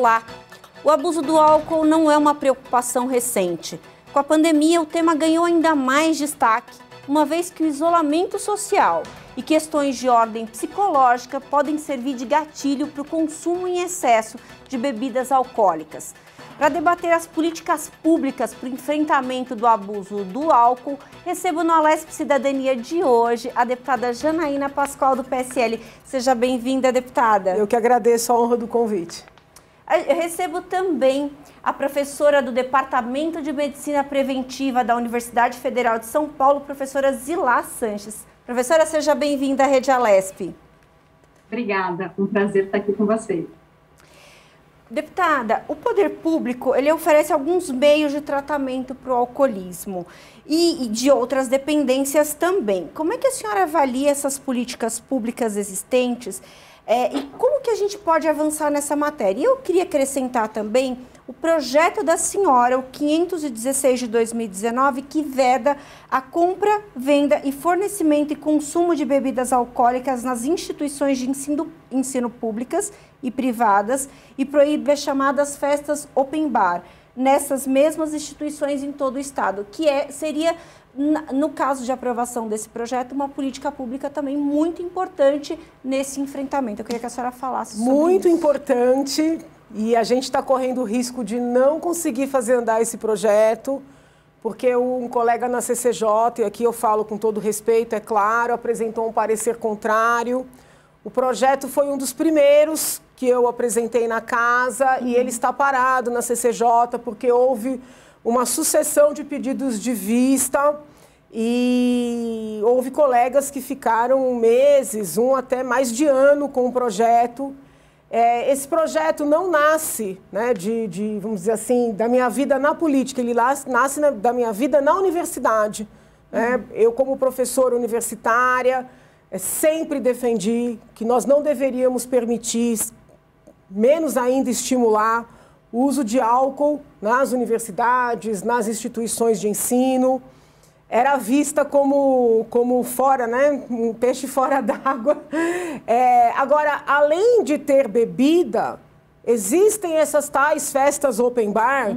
Olá! O abuso do álcool não é uma preocupação recente. Com a pandemia, o tema ganhou ainda mais destaque, uma vez que o isolamento social e questões de ordem psicológica podem servir de gatilho para o consumo em excesso de bebidas alcoólicas. Para debater as políticas públicas para o enfrentamento do abuso do álcool, recebo no Alesp Cidadania de hoje a deputada Janaína Pascoal, do PSL. Seja bem-vinda, deputada. Eu que agradeço a honra do convite. Eu recebo também a professora do Departamento de Medicina Preventiva da Universidade Federal de São Paulo, professora Zilá Sanches. Professora, seja bem-vinda à Rede Alesp. Obrigada, um prazer estar aqui com você. Deputada, o poder público ele oferece alguns meios de tratamento para o alcoolismo e de outras dependências também. Como é que a senhora avalia essas políticas públicas existentes e como que a gente pode avançar nessa matéria? E eu queria acrescentar também o projeto da senhora, o 516 de 2019, que veda a compra, venda e fornecimento e consumo de bebidas alcoólicas nas instituições de ensino públicas e privadas e proíbe as chamadas festas open bar nessas mesmas instituições em todo o estado, que seria, no caso de aprovação desse projeto, uma política pública também muito importante nesse enfrentamento. Eu queria que a senhora falasse sobre muito isso. Importante, e a gente está correndo o risco de não conseguir fazer andar esse projeto, porque um colega na CCJ, e aqui eu falo com todo respeito, é claro, apresentou um parecer contrário. O projeto foi um dos primeiros que eu apresentei na casa e ele está parado na CCJ porque houve uma sucessão de pedidos de vista e houve colegas que ficaram meses, até mais de ano com o projeto. Esse projeto não nasce, né, vamos dizer assim, da minha vida na política, ele nasce da minha vida na universidade. Né? Eu, como professora universitária, sempre defendi que nós não deveríamos permitir, menos ainda estimular, o uso de álcool nas universidades, nas instituições de ensino. Era vista como fora, né? Um peixe fora d'água. Agora, além de ter bebida, existem essas tais festas open bar,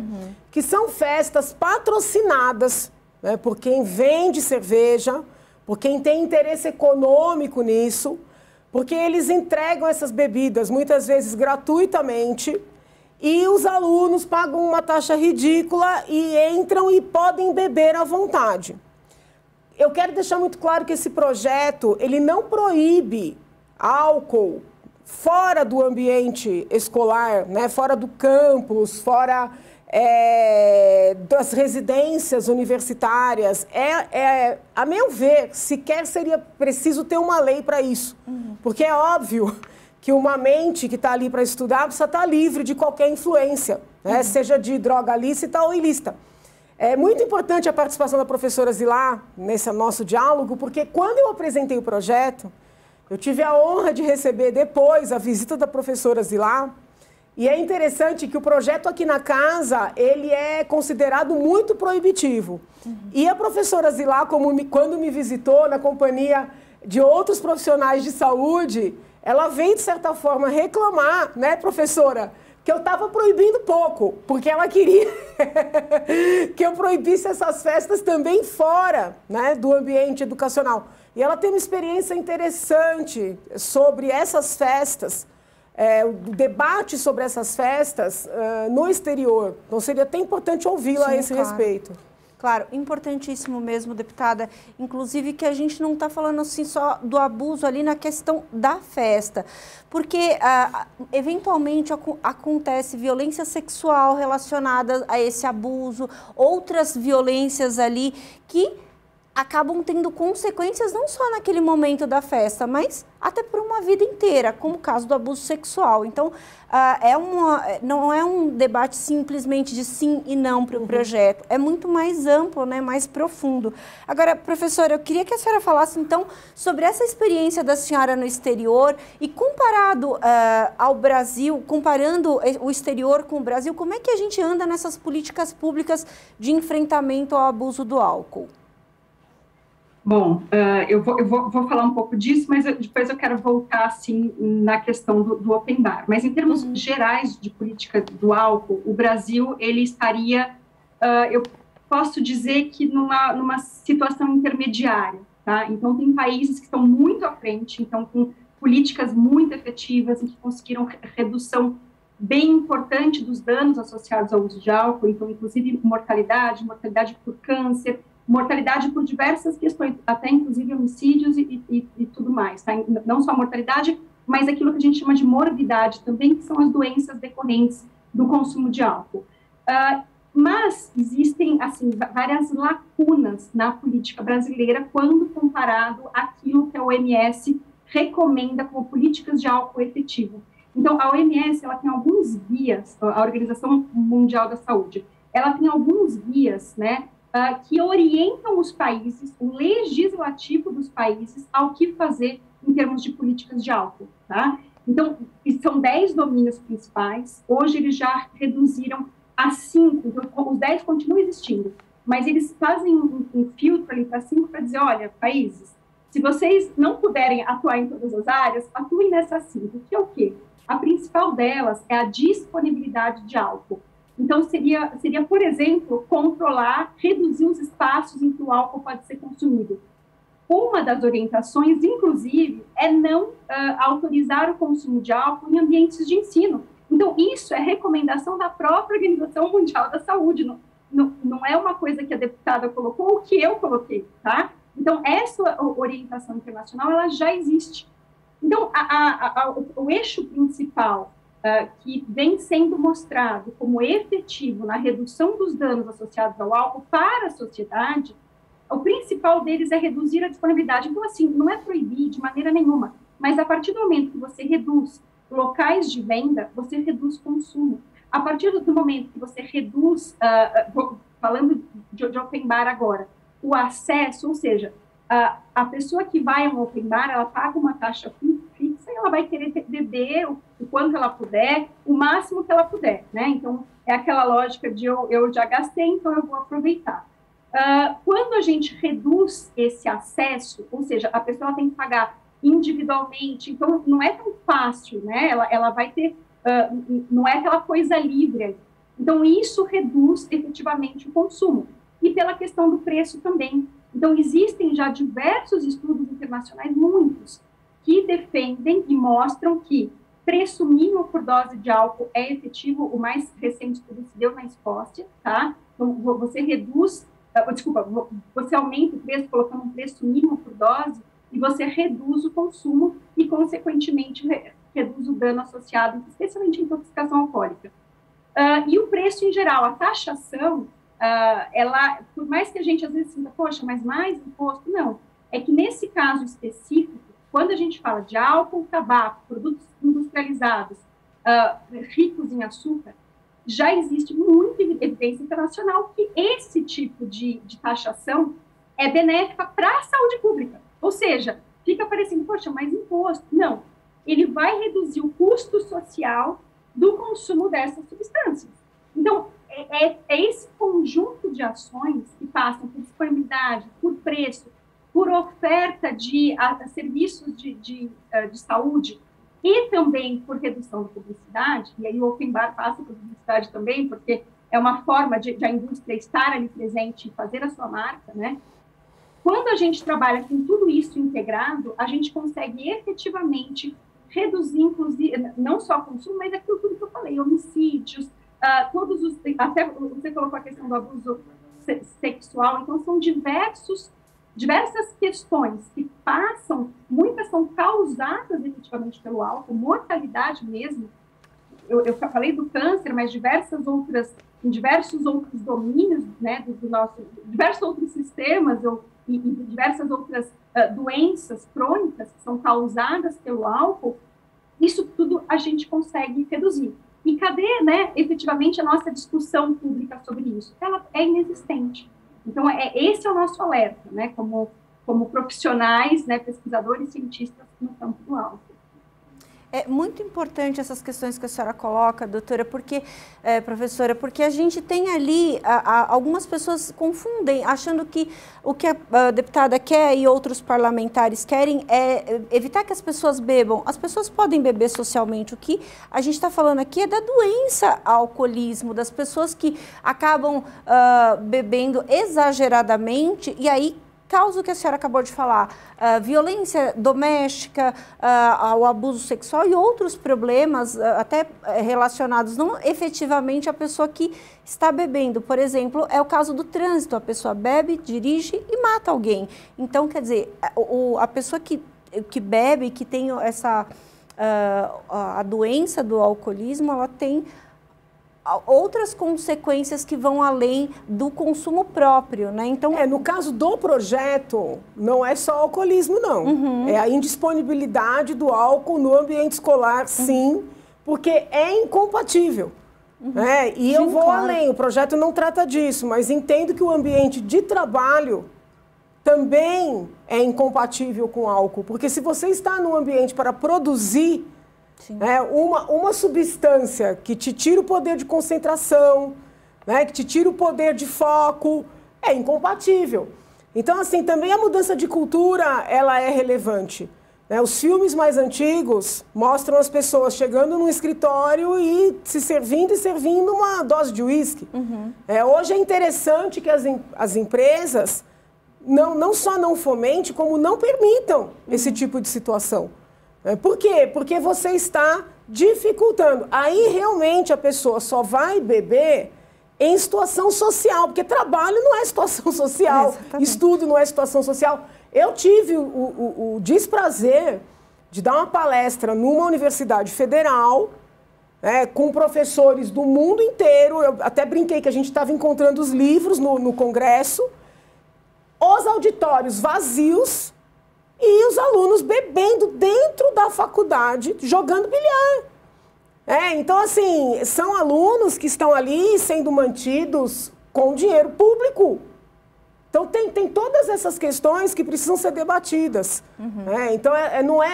que são festas patrocinadas, né, por quem vende cerveja, por quem tem interesse econômico nisso, porque eles entregam essas bebidas, muitas vezes gratuitamente, e os alunos pagam uma taxa ridícula e entram e podem beber à vontade. Eu quero deixar muito claro que esse projeto, ele não proíbe álcool fora do ambiente escolar, né? Fora do campus, fora das residências universitárias. A meu ver, sequer seria preciso ter uma lei para isso. Porque é óbvio que uma mente que está ali para estudar precisa estar livre de qualquer influência, né? Seja de droga lícita ou ilícita. É muito importante a participação da professora Zilá nesse nosso diálogo, porque quando eu apresentei o projeto, eu tive a honra de receber depois a visita da professora Zilá. E é interessante que o projeto aqui na casa, ele é considerado muito proibitivo. E a professora Zilá, quando me visitou na companhia de outros profissionais de saúde, ela vem, de certa forma, reclamar, né, professora, que eu estava proibindo pouco, porque ela queria que eu proibisse essas festas também fora, né, do ambiente educacional. E ela tem uma experiência interessante sobre essas festas, o debate sobre essas festas no exterior. Então, seria até importante ouvi-la a esse respeito. Claro, importantíssimo mesmo, deputada. Inclusive que a gente não está falando assim só do abuso ali na questão da festa, porque eventualmente acontece violência sexual relacionada a esse abuso, outras violências ali que acabam tendo consequências não só naquele momento da festa, mas até por uma vida inteira, como o caso do abuso sexual. Então, não é um debate simplesmente de sim e não para o projeto, é muito mais amplo, né, mais profundo. Agora, professora, eu queria que a senhora falasse, então, sobre essa experiência da senhora no exterior e comparado ao Brasil, comparando o exterior com o Brasil, como é que a gente anda nessas políticas públicas de enfrentamento ao abuso do álcool? Bom, eu vou falar um pouco disso, mas depois eu quero voltar, assim, na questão do open bar. Mas, em termos gerais de política do álcool, o Brasil, ele estaria, eu posso dizer que numa situação intermediária, tá? Então, tem países que estão muito à frente, então, com políticas muito efetivas, e que conseguiram redução bem importante dos danos associados ao uso de álcool, então, inclusive, mortalidade por câncer, mortalidade por diversas questões, até inclusive homicídios e tudo mais, tá? Não só a mortalidade, mas aquilo que a gente chama de morbidade também, que são as doenças decorrentes do consumo de álcool. Mas existem, assim, várias lacunas na política brasileira quando comparado àquilo que a OMS recomenda como políticas de álcool efetivo. Então, a OMS, ela tem alguns guias, a Organização Mundial da Saúde, ela tem alguns guias, né, que orientam os países, o legislativo dos países, ao que fazer em termos de políticas de álcool, tá? Então, são 10 domínios principais, hoje eles já reduziram a 5, então, os 10 continuam existindo, mas eles fazem um filtro ali para 5 para dizer, olha, países, se vocês não puderem atuar em todas as áreas, atuem nessas 5, que é o quê? A principal delas é a disponibilidade de álcool. Então, seria, por exemplo, controlar, reduzir os espaços em que o álcool pode ser consumido. Uma das orientações, inclusive, é não autorizar o consumo de álcool em ambientes de ensino. Então, isso é recomendação da própria Organização Mundial da Saúde, não é uma coisa que a deputada colocou ou que eu coloquei, tá? Então, essa orientação internacional, ela já existe. Então, o eixo principal que vem sendo mostrado como efetivo na redução dos danos associados ao álcool para a sociedade, o principal deles é reduzir a disponibilidade. Então, assim, não é proibir de maneira nenhuma, mas a partir do momento que você reduz locais de venda, você reduz consumo. A partir do momento que você reduz, falando de open bar agora, o acesso, ou seja, a pessoa que vai a um open bar, ela paga uma taxa fixa e ela vai querer beber o quanto ela puder, o máximo que ela puder, né? Então, é aquela lógica de eu já gastei, então eu vou aproveitar. Quando a gente reduz esse acesso, ou seja, a pessoa tem que pagar individualmente, então não é tão fácil, né? Ela vai ter, não é aquela coisa livre. Então, isso reduz efetivamente o consumo. E pela questão do preço também. Então, existem já diversos estudos internacionais, muitos, que defendem e mostram que preço mínimo por dose de álcool é efetivo. O mais recente estudo se deu na Escócia, tá? Então, você reduz, você aumenta o preço colocando um preço mínimo por dose e você reduz o consumo e, consequentemente, reduz o dano associado, especialmente à intoxicação alcoólica. E o preço em geral, a taxação, ela, por mais que a gente às vezes sinta, poxa, mas mais imposto, não. É que nesse caso específico, quando a gente fala de álcool, tabaco, produtos industrializados, ricos em açúcar, já existe muita evidência internacional que esse tipo de taxação é benéfica para a saúde pública. Ou seja, fica parecendo, poxa, mais imposto. Não, ele vai reduzir o custo social do consumo dessas substâncias. Então, é esse conjunto de ações que passam por disponibilidade, por preço, por oferta de serviços de saúde e também por redução da publicidade, e aí o open bar passa por publicidade também, porque é uma forma de a indústria estar ali presente e fazer a sua marca, né? Quando a gente trabalha com tudo isso integrado, a gente consegue efetivamente reduzir, inclusive, não só o consumo, mas aquilo tudo que eu falei, homicídios, todos os, até você colocou a questão do abuso sexual, então são diversas questões que passam, muitas são causadas efetivamente pelo álcool, mortalidade mesmo. Eu falei do câncer, mas em diversos outros domínios, né, diversos outros sistemas e diversas outras doenças crônicas que são causadas pelo álcool, isso tudo a gente consegue reduzir. E cadê, né, efetivamente, a nossa discussão pública sobre isso? Ela é inexistente. Então, esse é o nosso alerta, né, como profissionais, né, pesquisadores, cientistas no campo do álcool. É muito importante essas questões que a senhora coloca, doutora, porque, professora, porque a gente tem ali, algumas pessoas confundem, achando que o que a deputada quer e outros parlamentares querem é evitar que as pessoas bebam. As pessoas podem beber socialmente. O que a gente está falando aqui é da doença alcoolismo, das pessoas que acabam bebendo exageradamente e aí causa o que a senhora acabou de falar, violência doméstica, o abuso sexual e outros problemas até relacionados não efetivamente à pessoa que está bebendo. Por exemplo, é o caso do trânsito, a pessoa bebe, dirige e mata alguém. Então, quer dizer, a pessoa que bebe, que tem a doença do alcoolismo, ela tem outras consequências que vão além do consumo próprio, né? Então, no caso do projeto, não é só alcoolismo, não. É a indisponibilidade do álcool no ambiente escolar, sim, porque é incompatível. Né? E sim, eu vou além, o projeto não trata disso, mas entendo que o ambiente de trabalho também é incompatível com álcool, porque se você está num ambiente para produzir uma substância que te tira o poder de concentração, né, que te tira o poder de foco, é incompatível. Então, assim, também a mudança de cultura, ela é relevante. Né? Os filmes mais antigos mostram as pessoas chegando num escritório e se servindo uma dose de uísque. Hoje é interessante que as empresas não só não fomentem, como não permitam esse tipo de situação. Por quê? Porque você está dificultando. Aí, realmente, a pessoa só vai beber em situação social, porque trabalho não é situação social, estudo não é situação social. Eu tive o desprazer de dar uma palestra numa universidade federal, com professores do mundo inteiro. Eu até brinquei que a gente estava encontrando os livros no congresso, os auditórios vazios, e os alunos bebendo dentro da faculdade, jogando bilhar. Então, assim, são alunos que estão ali sendo mantidos com dinheiro público. Então, tem todas essas questões que precisam ser debatidas. Então,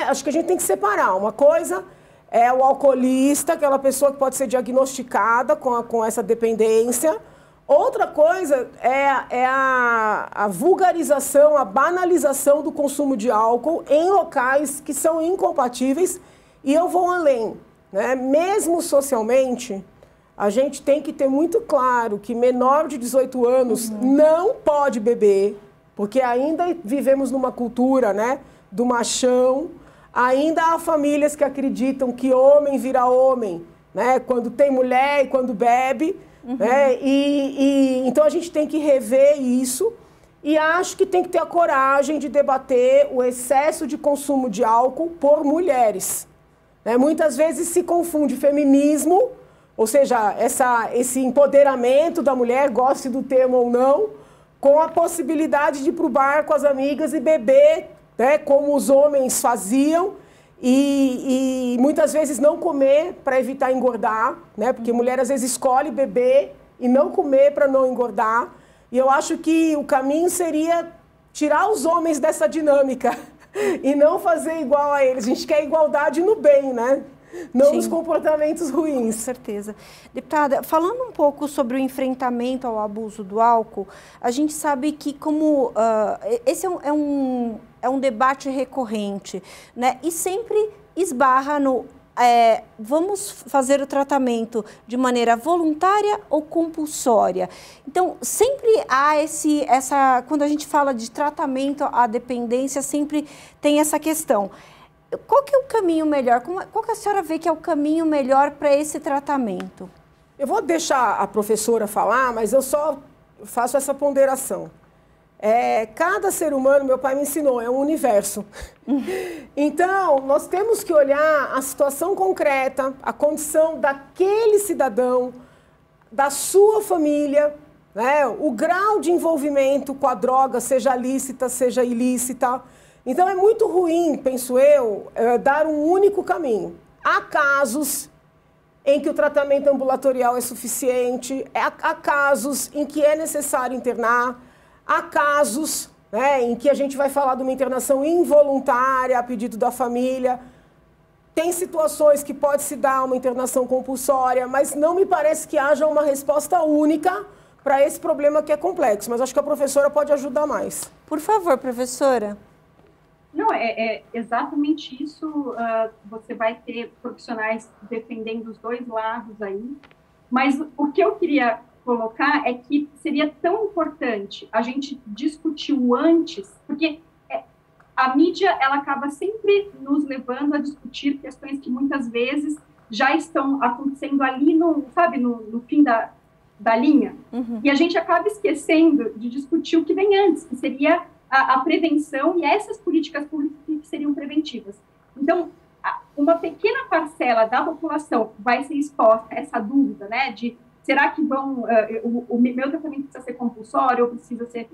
acho que a gente tem que separar. Uma coisa é o alcoolista, aquela pessoa que pode ser diagnosticada com essa dependência. Outra coisa é a vulgarização, a banalização do consumo de álcool em locais que são incompatíveis. E eu vou além. Né? Mesmo socialmente, a gente tem que ter muito claro que menor de 18 anos não pode beber, porque ainda vivemos numa cultura, né, do machão. Ainda há famílias que acreditam que homem vira homem, né, quando tem mulher e quando bebe. Então a gente tem que rever isso e acho que tem que ter a coragem de debater o excesso de consumo de álcool por mulheres. Muitas vezes se confunde feminismo, ou seja, esse empoderamento da mulher, goste do termo ou não, com a possibilidade de ir para o bar com as amigas e beber, né, como os homens faziam. E muitas vezes não comer para evitar engordar, né? Porque mulher às vezes escolhe beber e não comer para não engordar. E eu acho que o caminho seria tirar os homens dessa dinâmica e não fazer igual a eles. A gente quer igualdade no bem, né? Não nos comportamentos ruins. Com certeza. Deputada, falando um pouco sobre o enfrentamento ao abuso do álcool, a gente sabe que como esse é um debate recorrente, né? E sempre esbarra no vamos fazer o tratamento de maneira voluntária ou compulsória. Então, sempre há quando a gente fala de tratamento à dependência, sempre tem essa questão. Qual que é o caminho melhor? Qual que a senhora vê que é o caminho melhor para esse tratamento? Eu vou deixar a professora falar, mas eu só faço essa ponderação. Cada ser humano, meu pai me ensinou, é um universo. Então, nós temos que olhar a situação concreta, a condição daquele cidadão, da sua família, né? O grau de envolvimento com a droga, seja lícita, seja ilícita. Então, é muito ruim, penso eu, dar um único caminho. Há casos em que o tratamento ambulatorial é suficiente, há casos em que é necessário internar, há casos, né, em que a gente vai falar de uma internação involuntária a pedido da família. Tem situações que pode se dar uma internação compulsória, mas não me parece que haja uma resposta única para esse problema que é complexo. Mas acho que a professora pode ajudar mais. Por favor, professora. Não, é exatamente isso. Você vai ter profissionais defendendo os dois lados aí. Mas o que eu queria colocar é que seria tão importante a gente discutir o antes, porque a mídia ela acaba sempre nos levando a discutir questões que muitas vezes já estão acontecendo ali no fim da linha. Uhum. E a gente acaba esquecendo de discutir o que vem antes, que seria a prevenção e essas políticas públicas que seriam preventivas. Então, uma pequena parcela da população vai ser exposta a essa dúvida, né, de será que o meu tratamento precisa ser compulsório ou precisa ser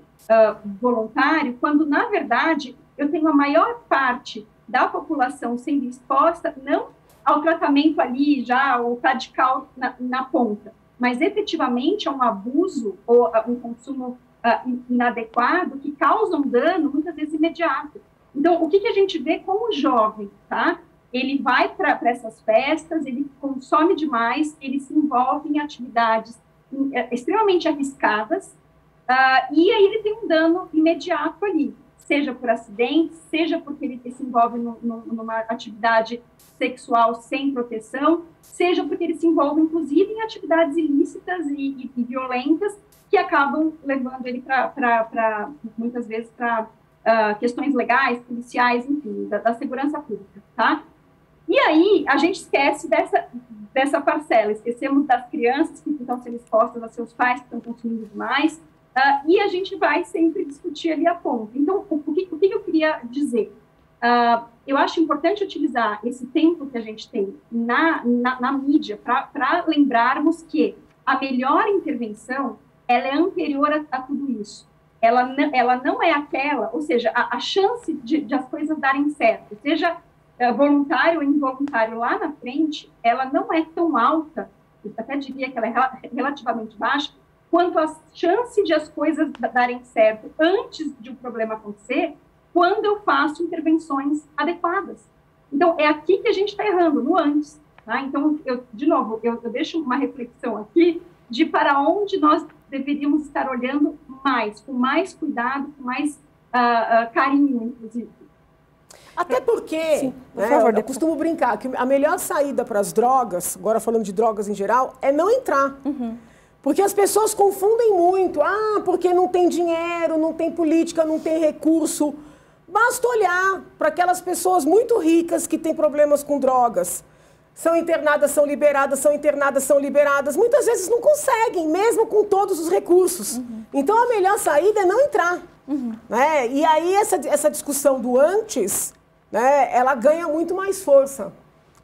voluntário, quando, na verdade, eu tenho a maior parte da população sendo exposta não ao tratamento ali já, o radical na ponta, mas efetivamente a um abuso ou um consumo inadequado que causa um dano, muitas vezes, imediato. Então, o que a gente vê com o jovem, tá? Ele vai para essas festas, ele consome demais, ele se envolve em atividades extremamente arriscadas, e aí ele tem um dano imediato ali, seja por acidente, seja porque ele se envolve numa atividade sexual sem proteção, seja porque ele se envolve, inclusive, em atividades ilícitas e violentas, que acabam levando ele muitas vezes, para questões legais, policiais, enfim, da segurança pública, tá? E aí, a gente esquece dessa parcela, esquecemos das crianças que estão sendo expostas a seus pais que estão consumindo demais, e a gente vai sempre discutir ali a ponta. Então, o que eu queria dizer? Eu acho importante utilizar esse tempo que a gente tem na mídia para lembrarmos que a melhor intervenção ela é anterior a tudo isso. Ela não é aquela, ou seja, a chance de as coisas darem certo, seja voluntário ou involuntário lá na frente, ela não é tão alta, eu até diria que ela é relativamente baixa, quanto a chance de as coisas darem certo antes de um problema acontecer, quando eu faço intervenções adequadas. Então, é aqui que a gente está errando, no antes. Tá? Então, de novo, eu deixo uma reflexão aqui de para onde nós deveríamos estar olhando mais, com mais cuidado, com mais carinho, inclusive. Até porque, sim, por né, favor, eu costumo brincar que a melhor saída para as drogas, agora falando de drogas em geral, é não entrar. Uhum. Porque as pessoas confundem muito. Porque não tem dinheiro, não tem política, não tem recurso. Basta olhar para aquelas pessoas muito ricas que têm problemas com drogas. São internadas, são liberadas, são internadas, são liberadas. Muitas vezes não conseguem, mesmo com todos os recursos. Uhum. Então, a melhor saída é não entrar. Uhum. Né? E aí, essa discussão do antes, né, ela ganha muito mais força.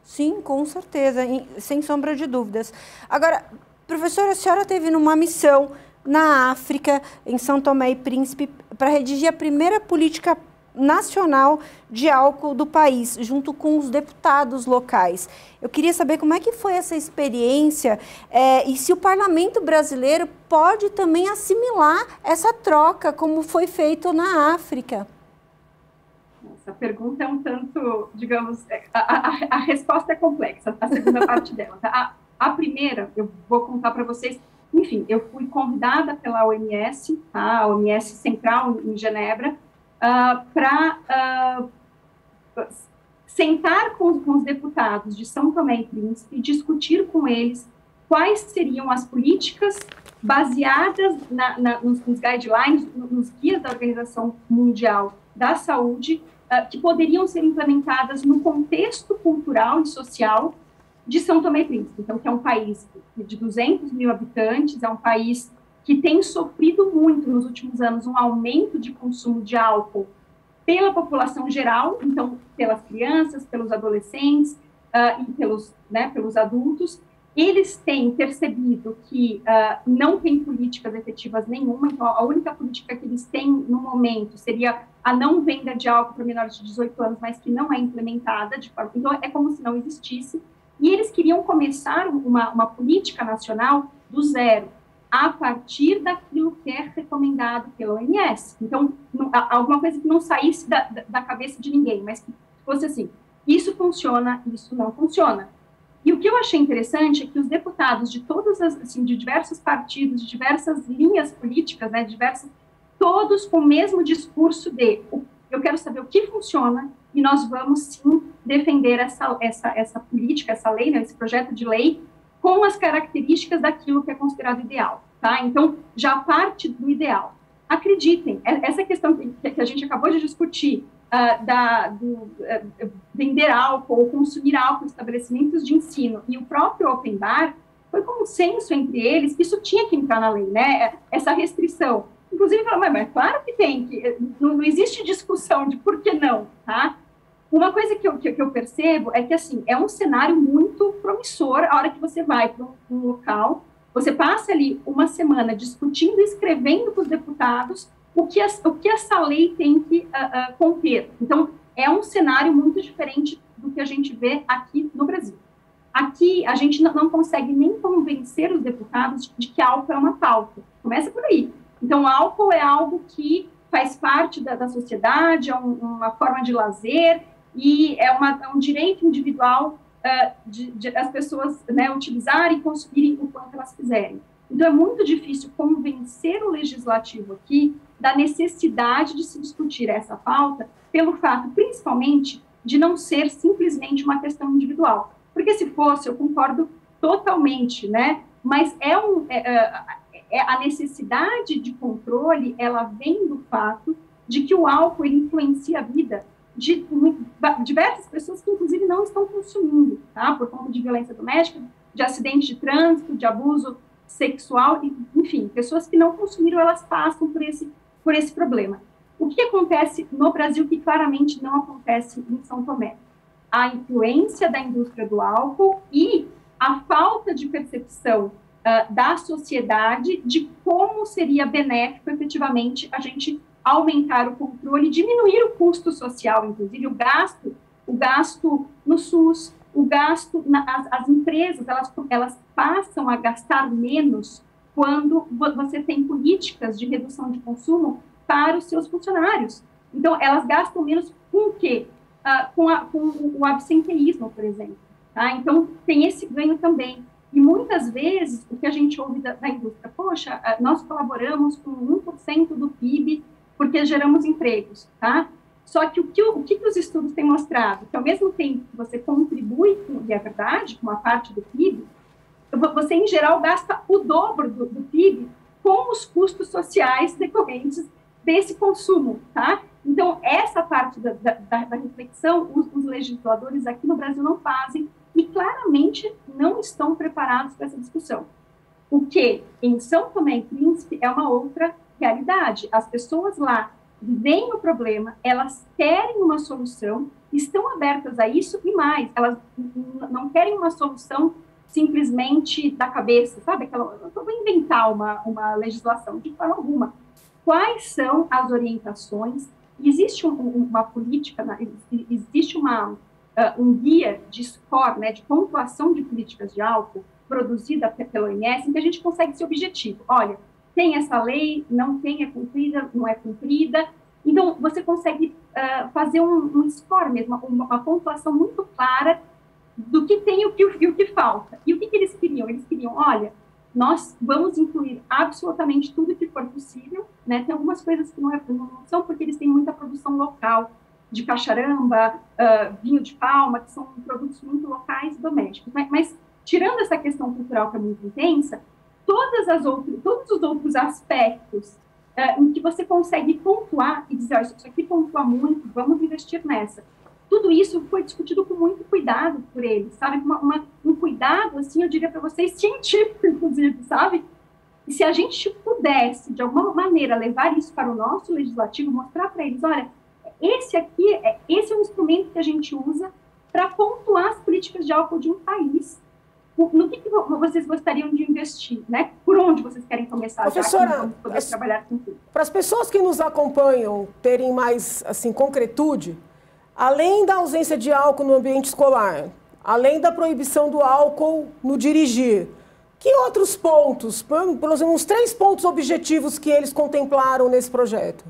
Sim, com certeza, sem sombra de dúvidas. Agora, professora, a senhora teve numa missão na África, em São Tomé e Príncipe, para redigir a primeira política nacional de álcool do país, junto com os deputados locais. Eu queria saber como é que foi essa experiência e se o parlamento brasileiro pode também assimilar essa troca, como foi feito na África. Essa pergunta é um tanto, digamos, a resposta é complexa, a segunda parte dela. Tá? A primeira, eu vou contar para vocês, enfim, eu fui convidada pela OMS, tá? A OMS Central em Genebra, para sentar com os deputados de São Tomé e Príncipe e discutir com eles quais seriam as políticas baseadas nos guidelines, nos guias da Organização Mundial da Saúde, que poderiam ser implementadas no contexto cultural e social de São Tomé e Príncipe. Então, que é um país de 200 mil habitantes, é um país que tem sofrido muito nos últimos anos um aumento de consumo de álcool pela população geral, então pelas crianças, pelos adolescentes e pelos adultos. Eles têm percebido que não tem políticas efetivas nenhuma, então a única política que eles têm no momento seria a não venda de álcool para menores de 18 anos, mas que não é implementada, então é como se não existisse, e eles queriam começar uma política nacional do zero, a partir daquilo que é recomendado pela OMS. Então, alguma coisa que não saísse da cabeça de ninguém, mas que fosse assim, isso funciona, isso não funciona. E o que eu achei interessante é que os deputados de todas as, assim, de diversos partidos, de diversas linhas políticas, né, todos com o mesmo discurso de eu quero saber o que funciona e nós vamos sim defender essa política, essa lei, né, esse projeto de lei com as características daquilo que é considerado ideal, tá? Então, já parte do ideal. Acreditem, essa questão que a gente acabou de discutir, vender álcool ou consumir álcool em estabelecimentos de ensino e o próprio open bar, foi consenso entre eles que isso tinha que entrar na lei, né? Essa restrição. Inclusive, falaram, mas claro que tem, não existe discussão de por que não, tá? Uma coisa que eu percebo é que, assim, é um cenário muito promissor a hora que você vai para um local, você passa ali uma semana discutindo e escrevendo com os deputados o que essa lei tem que conter. Então, é um cenário muito diferente do que a gente vê aqui no Brasil. Aqui, a gente não consegue nem convencer os deputados de que álcool é uma pauta. Começa por aí. Então, álcool é algo que faz parte da sociedade, é uma forma de lazer e é um direito individual de as pessoas, né, utilizarem e consumirem o quanto elas quiserem. Então, é muito difícil convencer o legislativo aqui da necessidade de se discutir essa pauta pelo fato, principalmente, de não ser simplesmente uma questão individual. Porque se fosse, eu concordo totalmente, né? Mas a necessidade de controle, ela vem do fato de que o álcool ele influencia a vida de diversas pessoas que, inclusive, não estão consumindo, tá? Por conta de violência doméstica, de acidente de trânsito, de abuso sexual, enfim, pessoas que não consumiram, elas passam por esse problema. O que acontece no Brasil que claramente não acontece em São Tomé? A influência da indústria do álcool e a falta de percepção da sociedade de como seria benéfico, efetivamente, a gente aumentar o controle, diminuir o custo social, inclusive o gasto no SUS, o gasto, as empresas, elas passam a gastar menos quando você tem políticas de redução de consumo para os seus funcionários. Então, elas gastam menos com o quê? Com o absenteísmo, por exemplo. Tá? Então, tem esse ganho também. E muitas vezes, o que a gente ouve da indústria, poxa, nós colaboramos com 1% do PIB porque geramos empregos, tá? Só que o que os estudos têm mostrado? Que ao mesmo tempo que você contribui, e é verdade, com uma parte do PIB, você, em geral, gasta o dobro do PIB com os custos sociais decorrentes desse consumo, tá? Então, essa parte da reflexão, os legisladores aqui no Brasil não fazem e claramente não estão preparados para essa discussão. O que, em São Tomé e Príncipe, é uma outra realidade. As pessoas lá veem o problema, elas querem uma solução, estão abertas a isso e mais, elas não querem uma solução simplesmente da cabeça, sabe? Eu vou inventar uma legislação de forma alguma. Quais são as orientações? Existe uma política, existe um guia de score, né, de pontuação de políticas de álcool produzida pela OMS, em que a gente consegue ser objetivo. Olha, tem essa lei, não tem, é cumprida, não é cumprida. Então, você consegue fazer um score mesmo, uma pontuação muito clara do que tem e o que falta. E o que eles queriam? Eles queriam, olha, nós vamos incluir absolutamente tudo que for possível, né? Tem algumas coisas que não são porque eles têm muita produção local, de caxaramba, vinho de palma, que são produtos muito locais e domésticos. Mas tirando essa questão cultural que é muito intensa, todos os outros aspectos em que você consegue pontuar e dizer, isso aqui pontua muito, vamos investir nessa. Tudo isso foi discutido com muito cuidado por eles, sabe? Um cuidado, assim, eu diria para vocês, científico, inclusive, sabe? E se a gente pudesse, de alguma maneira, levar isso para o nosso legislativo, mostrar para eles, olha, esse é um instrumento que a gente usa para pontuar as políticas de álcool de um país. No que vocês gostariam de investir, né? Por onde vocês querem começar? Professora, já que poder trabalhar com tudo. Para as pessoas que nos acompanham terem mais, assim, concretude, além da ausência de álcool no ambiente escolar, além da proibição do álcool no dirigir, que outros pontos, pelo menos uns 3 pontos objetivos que eles contemplaram nesse projeto?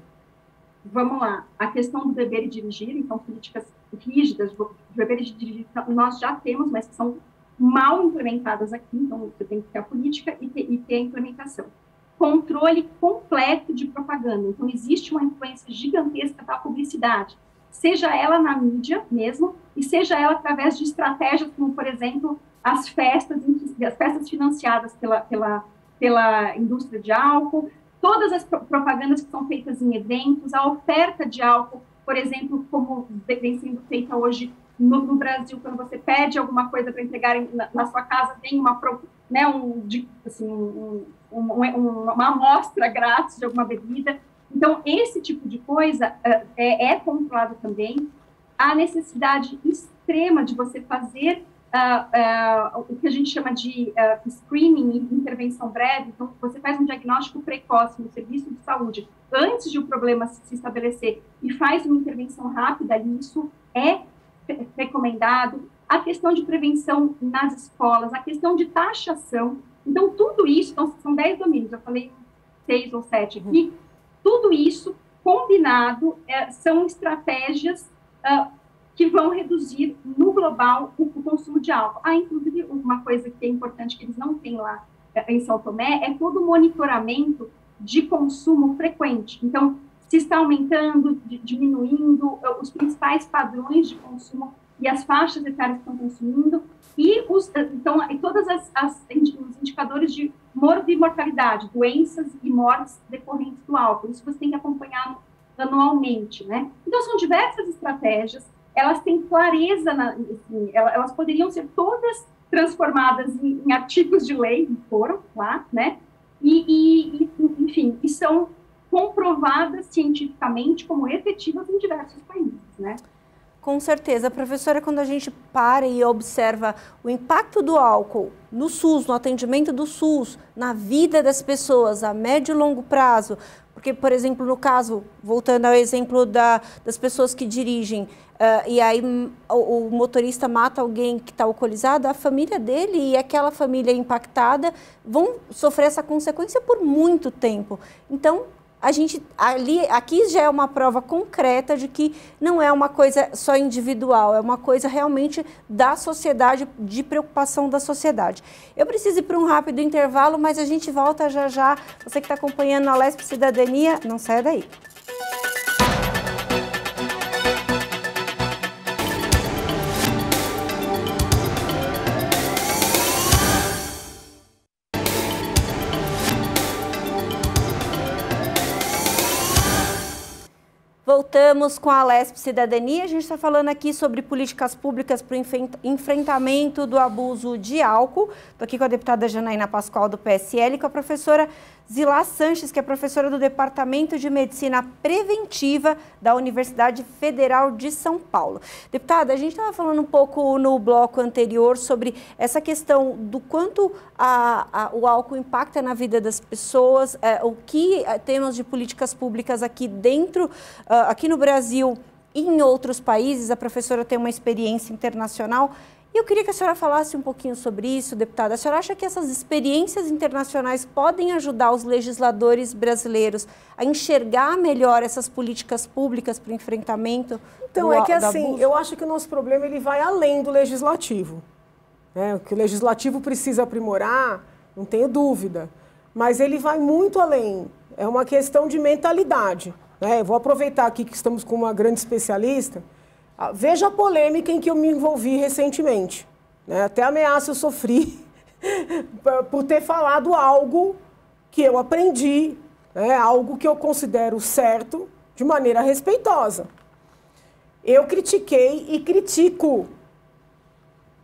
vamos lá, a questão do dever de dirigir, então políticas rígidas do dever de dirigir nós já temos, mas que são mal implementadas aqui, então você tem que ter a política e ter a implementação. Controle completo de propaganda, então existe uma influência gigantesca da publicidade, seja ela na mídia mesmo, e seja ela através de estratégias como, por exemplo, as festas financiadas pela indústria de álcool, todas as propagandas que são feitas em eventos, a oferta de álcool, por exemplo, como vem sendo feita hoje no Brasil, quando você pede alguma coisa para entregar na sua casa, tem uma amostra grátis de alguma bebida. Então, esse tipo de coisa é controlado também. A necessidade extrema de você fazer o que a gente chama de screening, intervenção breve. Então, você faz um diagnóstico precoce no serviço de saúde antes de o problema se estabelecer e faz uma intervenção rápida, e isso é recomendado. A questão de prevenção nas escolas, a questão de taxação. Então, tudo isso, então, são 10 domínios, eu falei 6 ou 7 aqui, tudo isso combinado são estratégias que vão reduzir no global o consumo de álcool. Inclusive, uma coisa que é importante que eles não têm lá em São Tomé é todo o monitoramento de consumo frequente. Então, se está aumentando, diminuindo, os principais padrões de consumo e as faixas etárias que estão consumindo, e todos os indicadores de mortalidade, doenças e mortes decorrentes do álcool. Isso você tem que acompanhar anualmente, né? Então, são diversas estratégias, elas têm clareza, elas poderiam ser todas transformadas em artigos de lei, foram lá, né? Enfim, e são comprovadas cientificamente como efetivas em diversos países, né? Com certeza. Professora, quando a gente para e observa o impacto do álcool no SUS, no atendimento do SUS, na vida das pessoas a médio e longo prazo, porque, por exemplo, no caso, voltando ao exemplo das pessoas que dirigem, e aí o motorista mata alguém que está alcoolizado, a família dele e aquela família impactada vão sofrer essa consequência por muito tempo. Então, aqui já é uma prova concreta de que não é uma coisa só individual, é uma coisa realmente da sociedade, de preocupação da sociedade. Eu preciso ir para um rápido intervalo, mas a gente volta já já. Você que está acompanhando a Lesp Cidadania, não saia daí. Voltamos com a Lesp Cidadania. A gente está falando aqui sobre políticas públicas para o enfrentamento do abuso de álcool. Estou aqui com a deputada Janaína Pascoal, do PSL, e com a professora Zilá Sanches, que é professora do Departamento de Medicina Preventiva da Universidade Federal de São Paulo. Deputada, a gente estava falando um pouco no bloco anterior sobre essa questão do quanto o álcool impacta na vida das pessoas, o que temos de políticas públicas aqui dentro, aqui no Brasil e em outros países. A professora tem uma experiência internacional. E eu queria que a senhora falasse um pouquinho sobre isso, deputada. A senhora acha que essas experiências internacionais podem ajudar os legisladores brasileiros a enxergar melhor essas políticas públicas para o enfrentamento do abuso? Eu acho que o nosso problema ele vai além do legislativo. O que o legislativo precisa aprimorar, não tenho dúvida, mas ele vai muito além. É uma questão de mentalidade. Eu vou aproveitar aqui que estamos com uma grande especialista. Veja a polêmica em que eu me envolvi recentemente. Até ameaça eu sofri por ter falado algo que eu aprendi, algo que eu considero certo, de maneira respeitosa. Eu critiquei e critico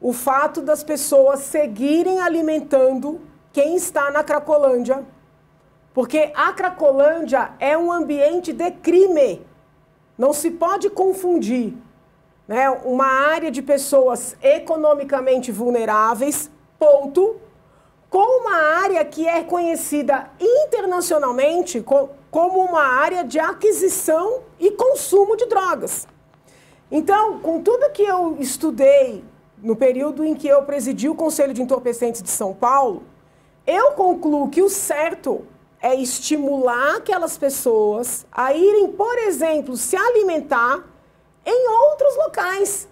o fato das pessoas seguirem alimentando quem está na Cracolândia, porque a Cracolândia é um ambiente de crime. Não se pode confundir uma área de pessoas economicamente vulneráveis, ponto, com uma área que é conhecida internacionalmente como uma área de aquisição e consumo de drogas. Então, com tudo que eu estudei no período em que eu presidi o Conselho de Entorpecentes de São Paulo, eu concluo que o certo é estimular aquelas pessoas a irem, por exemplo, se alimentar em outros locais,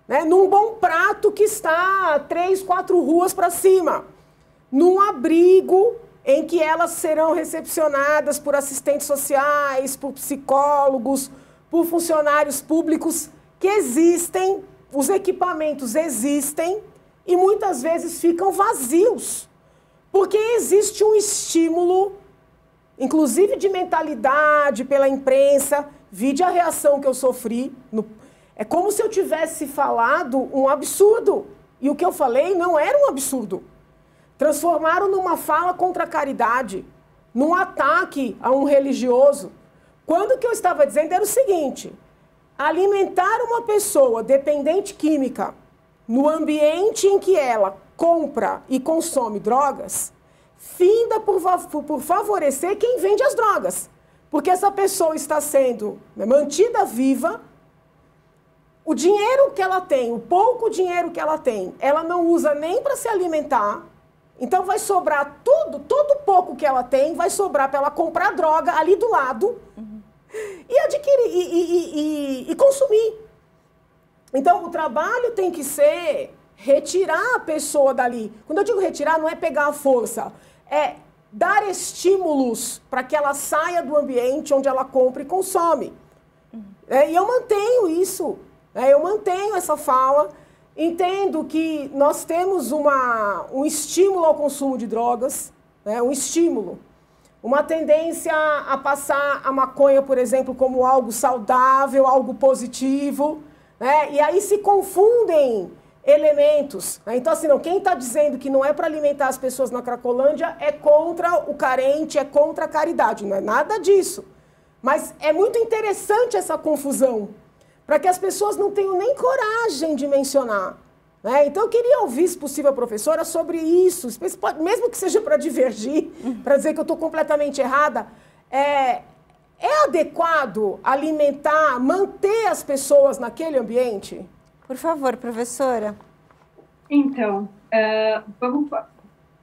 né? Num bom prato que está 3, 4 ruas para cima, num abrigo em que elas serão recepcionadas por assistentes sociais, por psicólogos, por funcionários públicos que existem, os equipamentos existem e muitas vezes ficam vazios, porque existe um estímulo, inclusive de mentalidade pela imprensa. Vide a reação que eu sofri. É como se eu tivesse falado um absurdo. E o que eu falei não era um absurdo. Transformaram numa fala contra a caridade, num ataque a um religioso. Quando o que eu estava dizendo era o seguinte: alimentar uma pessoa dependente química no ambiente em que ela compra e consome drogas, finda por favorecer quem vende as drogas. Porque essa pessoa está sendo mantida viva, o dinheiro que ela tem, o pouco dinheiro que ela tem, ela não usa nem para se alimentar, então vai sobrar tudo, todo o pouco que ela tem, vai sobrar para ela comprar droga ali do lado e adquirir, e consumir. Então, o trabalho tem que ser retirar a pessoa dali. Quando eu digo retirar, não é pegar a força, é dar estímulos para que ela saia do ambiente onde ela compra e consome. E eu mantenho isso, eu mantenho essa fala, entendo que nós temos um estímulo ao consumo de drogas, um estímulo, uma tendência a passar a maconha, por exemplo, como algo saudável, algo positivo, e aí se confundem elementos. Então, assim, não, quem está dizendo que não é para alimentar as pessoas na Cracolândia é contra o carente, é contra a caridade. Não é nada disso. Mas é muito interessante essa confusão, para que as pessoas não tenham nem coragem de mencionar. Então, eu queria ouvir, se possível, a professora sobre isso, mesmo que seja para divergir, para dizer que eu estou completamente errada. É adequado alimentar, manter as pessoas naquele ambiente? Por favor, professora. Então, vamos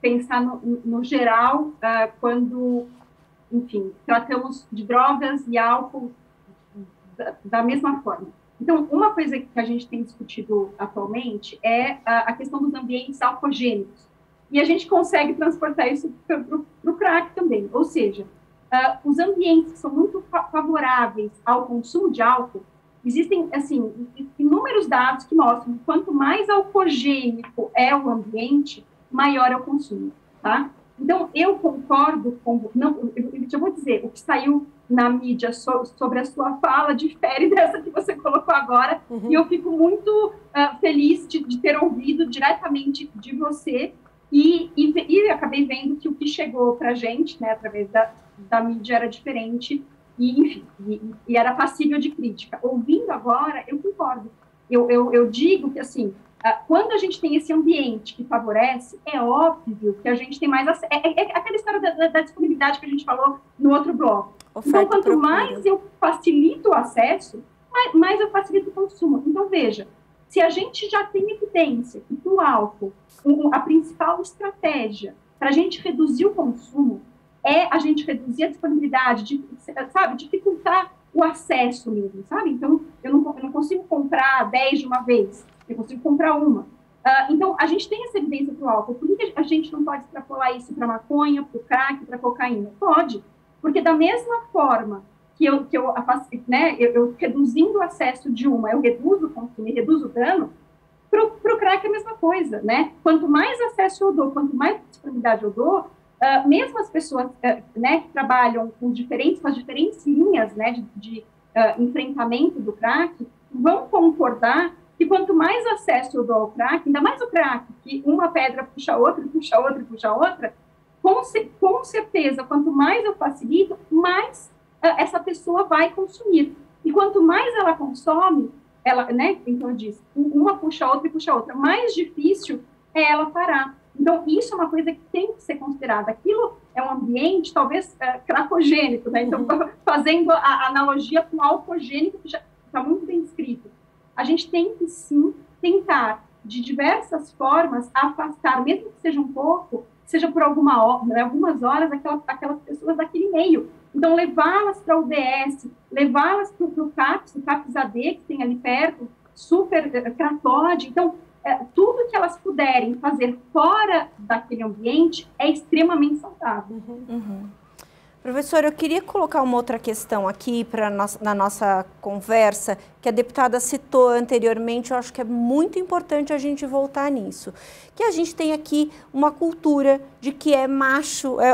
pensar no geral, quando, enfim, tratamos de drogas e álcool da mesma forma. Então, uma coisa que a gente tem discutido atualmente é a questão dos ambientes alcoogênicos. E a gente consegue transportar isso para o crack também. Ou seja, os ambientes que são muito favoráveis ao consumo de álcool, existem, assim, inúmeros dados que mostram que quanto mais alcoogênico é o ambiente, maior é o consumo, tá? Então, eu concordo com... Não, eu vou dizer, o que saiu na mídia sobre a sua fala difere dessa que você colocou agora, e eu fico muito feliz de ter ouvido diretamente de você, e acabei vendo que o que chegou para a gente, né, através da mídia, era diferente, e, enfim, e era passível de crítica. Ouvindo agora, eu concordo. Eu digo que, assim, quando a gente tem esse ambiente que favorece, é óbvio que a gente tem mais acesso. É aquela história da disponibilidade que a gente falou no outro bloco. Então, quanto mais eu facilito o acesso, mais eu facilito o consumo. Então, veja, se a gente já tem evidência que o álcool, a principal estratégia para a gente reduzir o consumo é a gente reduzir a disponibilidade, sabe, dificultar o acesso mesmo, sabe? Então, eu não consigo comprar 10 de uma vez, eu consigo comprar uma. Então, a gente tem essa evidência para o álcool. Por que a gente não pode extrapolar isso para maconha, para o crack, para a cocaína? Pode, porque da mesma forma que eu reduzindo o acesso de uma, eu reduzo o consumo e reduzo o dano, para o crack é a mesma coisa, né? Quanto mais acesso eu dou, quanto mais disponibilidade eu dou, mesmo as pessoas que trabalham com as diferentes linhas, né, de enfrentamento do crack, vão concordar que quanto mais acesso eu dou ao crack, ainda mais o crack, que uma pedra puxa outra, puxa outra, puxa outra, com certeza, quanto mais eu facilito, mais essa pessoa vai consumir. E quanto mais ela consome, então eu disse, uma puxa outra e puxa outra, mais difícil é ela parar. Então, isso é uma coisa que tem que ser considerada. Aquilo é um ambiente, talvez, cracogênico, né? Então, fazendo a analogia com o alcoogênico, que já está muito bem escrito. A gente tem que, sim, tentar, de diversas formas, afastar, mesmo que seja um pouco, seja por algumas horas, aquelas pessoas daquele meio. Então, levá-las para o UBS, levá-las para o CAPS-AD, que tem ali perto, super cratóide. Então, tudo que elas puderem fazer fora daquele ambiente é extremamente saudável. Professora, eu queria colocar uma outra questão aqui na nossa conversa, que a deputada citou anteriormente, eu acho que é muito importante a gente voltar nisso. Que a gente tem aqui uma cultura de que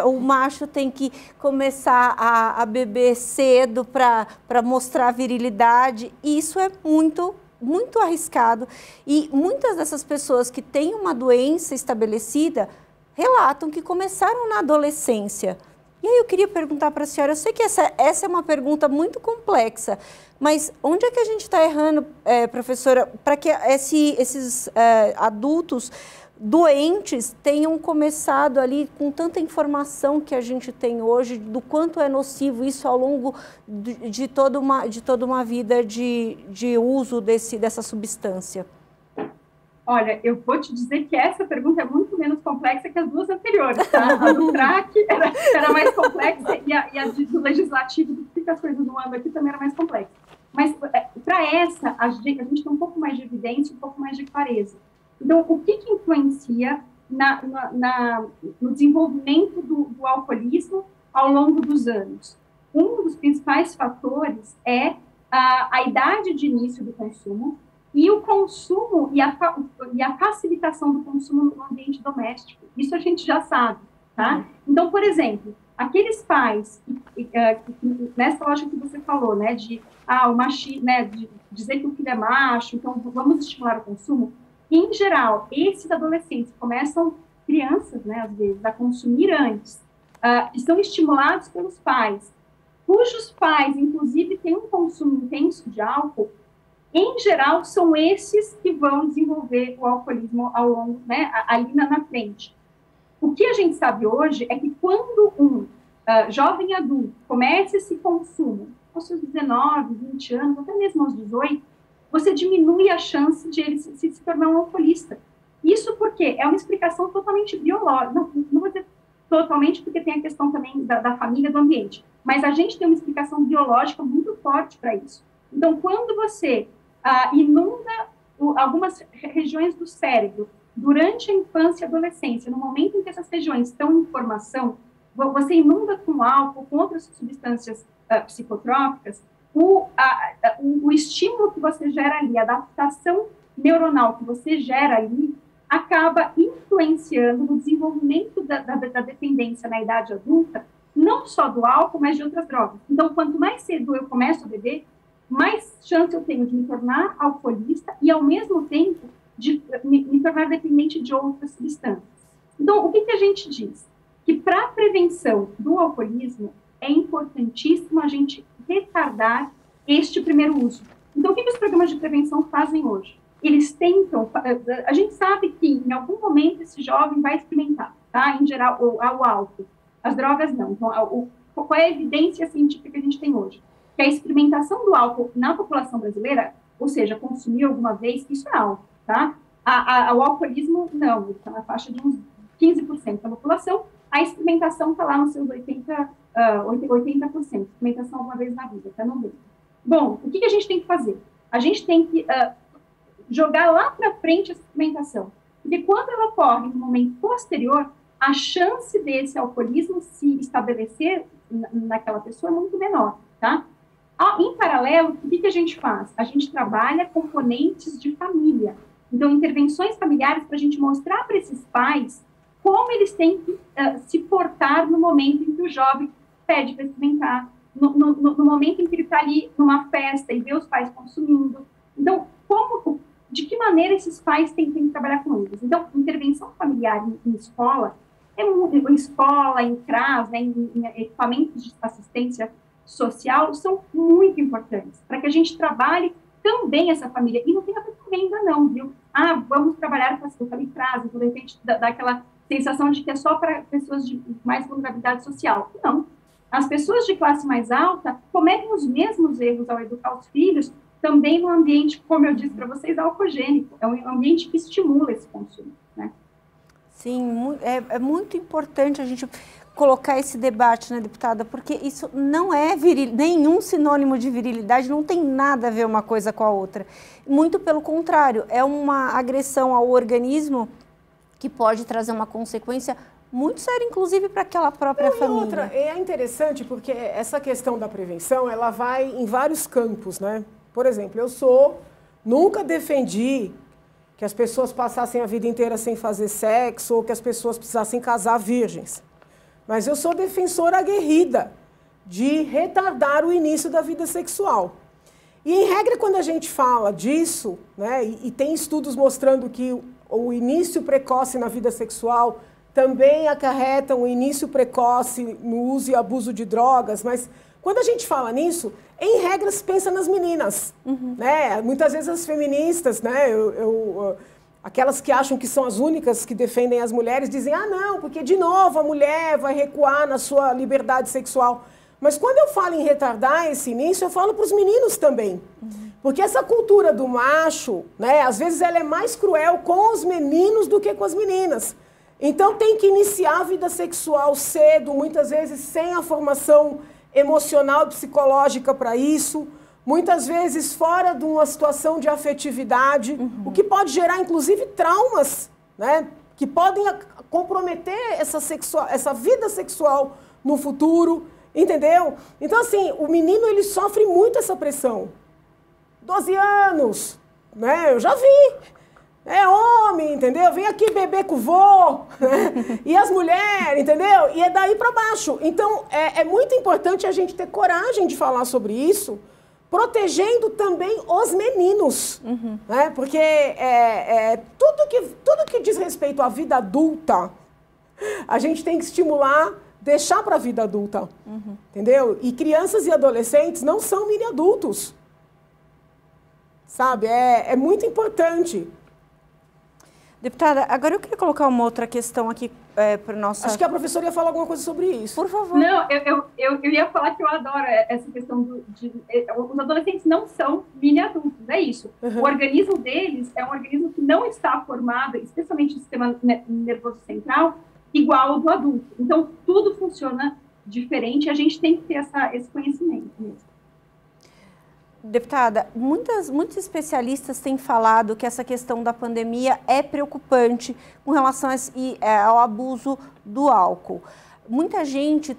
o macho tem que começar a beber cedo para mostrar virilidade, e isso é muito arriscado. E muitas dessas pessoas que têm uma doença estabelecida relatam que começaram na adolescência. E aí eu queria perguntar para a senhora, eu sei que essa é uma pergunta muito complexa, mas onde é que a gente está errando, professora, para que esses adultos doentes tenham começado ali com tanta informação que a gente tem hoje, do quanto é nocivo isso ao longo de toda uma vida de uso dessa substância? Olha, eu vou te dizer que essa pergunta é muito menos complexa que as duas anteriores, tá? A do CRAC era mais complexa e a do legislativo, do que as coisas no ano aqui, também era mais complexa. Mas, para essa, a gente tem um pouco mais de evidência, um pouco mais de clareza. Então, o que influencia no desenvolvimento do alcoolismo ao longo dos anos? Um dos principais fatores é a idade de início do consumo, e o consumo e a facilitação do consumo no ambiente doméstico. Isso a gente já sabe, tá? Então, por exemplo, aqueles pais, nessa lógica que você falou, né, de dizer que o filho é macho, então vamos estimular o consumo, em geral, esses adolescentes começam, crianças, né, às vezes, a consumir antes, e são estimulados pelos pais, cujos pais, inclusive, têm um consumo intenso de álcool. Em geral, são esses que vão desenvolver o alcoolismo ao longo, né, ali na frente. O que a gente sabe hoje é que quando um jovem adulto começa esse consumo, aos seus 19, 20 anos, até mesmo aos 18, você diminui a chance de ele se tornar um alcoolista. Isso porque é uma explicação totalmente biológica, não vou dizer totalmente, porque tem a questão também da família, do ambiente, mas a gente tem uma explicação biológica muito forte para isso. Então, quando você inunda algumas regiões do cérebro durante a infância e adolescência, no momento em que essas regiões estão em formação, você inunda com álcool, com outras substâncias psicotrópicas, o estímulo que você gera ali, a adaptação neuronal que você gera ali, acaba influenciando no desenvolvimento da dependência na idade adulta, não só do álcool, mas de outras drogas. Então, quanto mais cedo eu começo a beber, mais chance eu tenho de me tornar alcoolista e, ao mesmo tempo, de me tornar dependente de outras substâncias. Então, o que a gente diz? Que para a prevenção do alcoolismo é importantíssimo a gente retardar este primeiro uso. Então, o que os programas de prevenção fazem hoje? Eles tentam, a gente sabe que em algum momento esse jovem vai experimentar, tá? Em geral, o álcool. As drogas não. Então, qual é a evidência científica que a gente tem hoje? Que a experimentação do álcool na população brasileira, ou seja, consumir alguma vez, isso é alto, tá? O alcoolismo, não, está na faixa de uns 15% da população, a experimentação está lá nos seus 80%, experimentação alguma vez na vida, até 90%. Bom, o que a gente tem que fazer? A gente tem que jogar lá para frente essa experimentação, porque quando ela ocorre no momento posterior, a chance desse alcoolismo se estabelecer naquela pessoa é muito menor, tá? Em paralelo, o que a gente faz? A gente trabalha componentes de família. Então, intervenções familiares para a gente mostrar para esses pais como eles têm que se portar no momento em que o jovem pede para experimentar, no momento em que ele está ali numa festa e vê os pais consumindo. Então, de que maneira esses pais têm que trabalhar com eles? Então, intervenção familiar em escola, em escola, em CRAS, né, em equipamentos de assistência social, são muito importantes, para que a gente trabalhe também essa família. E não tem a ver com venda, não, viu? Vamos trabalhar com essa frase, de repente dá aquela sensação de que é só para pessoas de mais vulnerabilidade social. Não. As pessoas de classe mais alta cometem os mesmos erros ao educar os filhos, também no ambiente, como eu disse para vocês, alcoogênico. É um ambiente que estimula esse consumo, né? Sim, é muito importante a gente colocar esse debate, né, deputada? Porque isso não é nenhum sinônimo de virilidade, não tem nada a ver uma coisa com a outra. Muito pelo contrário, é uma agressão ao organismo que pode trazer uma consequência muito séria, inclusive para aquela própria família. Outra, é interessante porque essa questão da prevenção, ela vai em vários campos, né? Por exemplo, nunca defendi que as pessoas passassem a vida inteira sem fazer sexo ou que as pessoas precisassem casar virgens. Mas eu sou defensora aguerrida de retardar o início da vida sexual. E, em regra, quando a gente fala disso, né, e tem estudos mostrando que o início precoce na vida sexual também acarreta um início precoce no uso e abuso de drogas, mas quando a gente fala nisso, em regra se pensa nas meninas. Né? Muitas vezes as feministas, né, aquelas que acham que são as únicas que defendem as mulheres, dizem, ah, não, porque de novo a mulher vai recuar na sua liberdade sexual. Mas quando eu falo em retardar esse início, eu falo para os meninos também. Porque essa cultura do macho, né, às vezes ela é mais cruel com os meninos do que com as meninas. Então tem que iniciar a vida sexual cedo, muitas vezes sem a formação emocional e psicológica para isso. Muitas vezes fora de uma situação de afetividade, o que pode gerar, inclusive, traumas, né? Que podem comprometer essa vida sexual no futuro, entendeu? Então, assim, o menino, ele sofre muito essa pressão. 12 anos, né? Eu já vi. É homem, entendeu? Vem aqui beber com o vô, né? E as mulheres, entendeu? E é daí para baixo. Então, é muito importante a gente ter coragem de falar sobre isso, protegendo também os meninos, né? Porque tudo que diz respeito à vida adulta, a gente tem que estimular, deixar para a vida adulta, entendeu? E crianças e adolescentes não são mini adultos, sabe? É muito importante. Deputada, agora eu queria colocar uma outra questão aqui para o nosso... Acho que a professora ia falar alguma coisa sobre isso. Por favor. Não, eu ia falar que eu adoro essa questão os adolescentes não são mini-adultos, é isso. O organismo deles é um organismo que não está formado, especialmente o sistema nervoso central, igual ao do adulto. Então, tudo funciona diferente e a gente tem que ter esse conhecimento mesmo. Deputada, muitos especialistas têm falado que essa questão da pandemia é preocupante com relação ao abuso do álcool. Muita gente,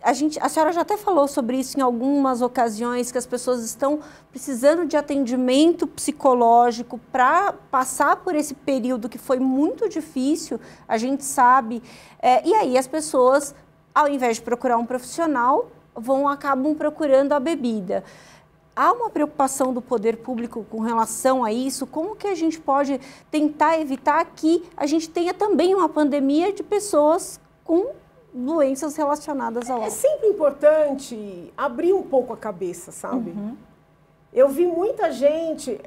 a senhora já até falou sobre isso em algumas ocasiões, que as pessoas estão precisando de atendimento psicológico para passar por esse período que foi muito difícil, a gente sabe. E aí as pessoas, ao invés de procurar um profissional, acabam procurando a bebida. Há uma preocupação do poder público com relação a isso? Como que a gente pode tentar evitar que a gente tenha também uma pandemia de pessoas com doenças relacionadas ao álcool? É sempre importante abrir um pouco a cabeça, sabe? Eu vi muita gente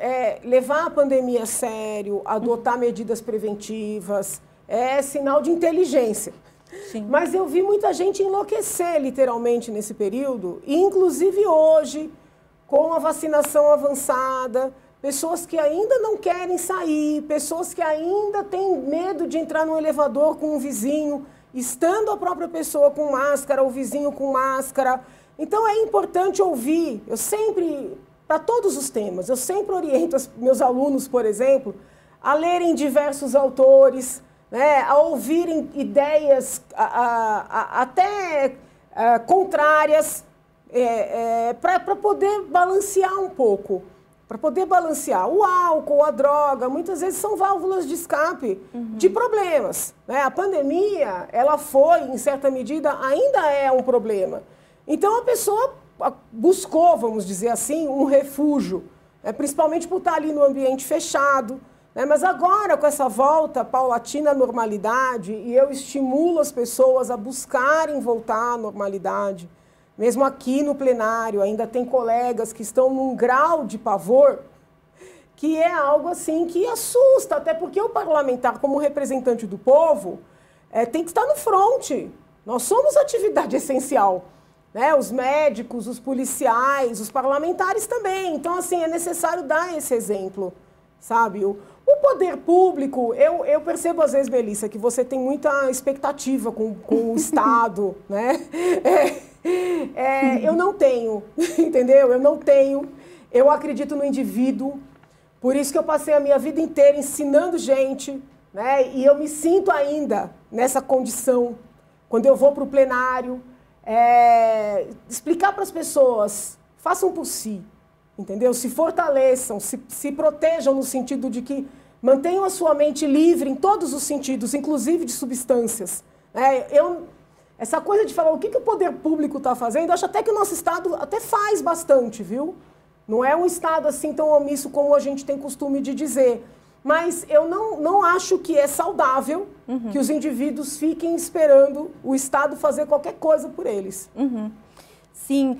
levar a pandemia a sério, adotar medidas preventivas, é sinal de inteligência. Sim. Mas eu vi muita gente enlouquecer literalmente nesse período, e inclusive hoje, com a vacinação avançada, pessoas que ainda não querem sair, pessoas que ainda têm medo de entrar no elevador com um vizinho, estando a própria pessoa com máscara, o vizinho com máscara. Então é importante ouvir, para todos os temas, eu sempre oriento meus alunos, por exemplo, a lerem diversos autores, né, a ouvirem ideias até contrárias, para poder balancear um pouco, para poder balancear. O álcool, a droga, muitas vezes são válvulas de escape de problemas, né? A pandemia, ela foi, em certa medida, ainda é um problema. Então, a pessoa buscou, vamos dizer assim, um refúgio, né? Principalmente por estar ali no ambiente fechado, né? Mas agora, com essa volta paulatina à normalidade, e eu estimulo as pessoas a buscarem voltar à normalidade. Mesmo aqui no plenário, ainda tem colegas que estão num grau de pavor que é algo assim que assusta, até porque o parlamentar, como representante do povo, tem que estar no fronte. Nós somos atividade essencial, né? Os médicos, os policiais, os parlamentares também. Então, assim, é necessário dar esse exemplo, sabe? O o poder público, eu percebo às vezes, Melissa, que você tem muita expectativa com o Estado, né? Eu não tenho, entendeu? Eu não tenho. Eu acredito no indivíduo, por isso que eu passei a minha vida inteira ensinando gente, né? E eu me sinto ainda nessa condição, quando eu vou para o plenário, explicar para as pessoas, façam por si, entendeu? Se fortaleçam, se protejam no sentido de que mantenham a sua mente livre em todos os sentidos, inclusive de substâncias. Essa coisa de falar o que o poder público está fazendo, acho até que o nosso Estado até faz bastante, viu? Não é um Estado assim tão omisso como a gente tem costume de dizer. Mas eu não acho que é saudável que os indivíduos fiquem esperando o Estado fazer qualquer coisa por eles. Sim.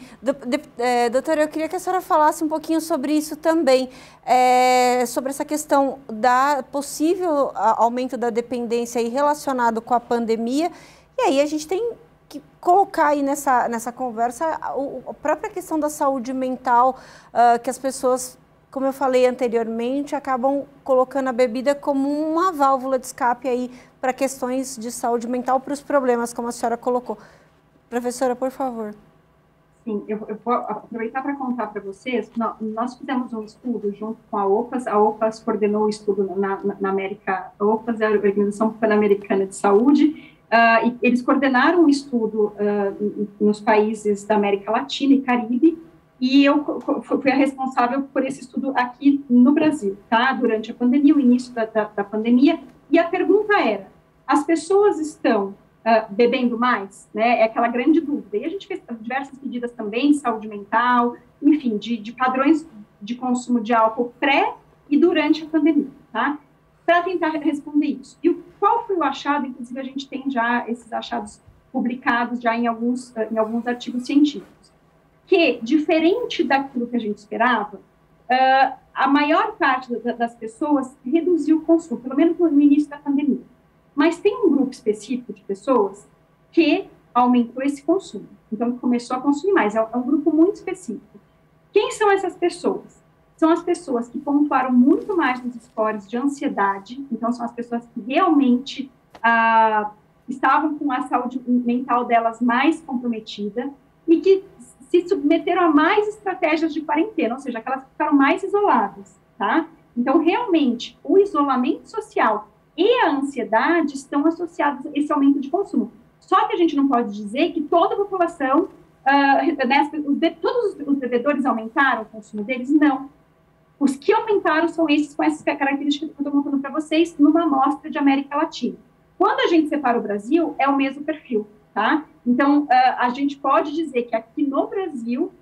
Doutora, eu queria que a senhora falasse um pouquinho sobre isso também, sobre essa questão da possível aumento da dependência aí relacionado com a pandemia. E aí a gente tem que colocar aí nessa conversa a própria questão da saúde mental, que as pessoas, como eu falei anteriormente, acabam colocando a bebida como uma válvula de escape aí para questões de saúde mental, para os problemas, como a senhora colocou. Professora, por favor. Sim, eu vou aproveitar para contar para vocês. Nós fizemos um estudo junto com a OPAS coordenou o estudo na América. A OPAS é a Organização Pan-Americana de Saúde, e eles coordenaram um estudo nos países da América Latina e Caribe, e eu fui a responsável por esse estudo aqui no Brasil, tá? Durante a pandemia, o início da pandemia, e a pergunta era, as pessoas estão bebendo mais, né? É aquela grande dúvida. E a gente fez diversas medidas também de saúde mental, enfim, de padrões de consumo de álcool pré e durante a pandemia, tá? Para tentar responder isso. E qual foi o achado? Inclusive, a gente tem já esses achados publicados já em alguns artigos científicos. Que, diferente daquilo que a gente esperava, a maior parte das pessoas reduziu o consumo, pelo menos no início da pandemia. Mas tem um grupo específico de pessoas que aumentou esse consumo, então começou a consumir mais, é um grupo muito específico. Quem são essas pessoas? São as pessoas que pontuaram muito mais nos scores de ansiedade, então são as pessoas que realmente estavam com a saúde mental delas mais comprometida e que se submeteram a mais estratégias de quarentena, ou seja, que elas ficaram mais isoladas, tá? Então, realmente, o isolamento social e a ansiedade estão associados a esse aumento de consumo. Só que a gente não pode dizer que toda a população, todos os bebedores aumentaram o consumo deles, não. Os que aumentaram são esses com essas características que eu estou contando para vocês numa amostra de América Latina. Quando a gente separa o Brasil, é o mesmo perfil, tá? Então, a gente pode dizer que aqui no Brasil,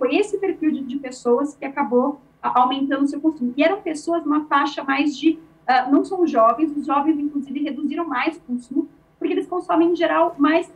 foi esse perfil de pessoas que acabou aumentando o seu consumo. E eram pessoas numa faixa mais de... não são os jovens, inclusive, reduziram mais o consumo, porque eles consomem, em geral, mais,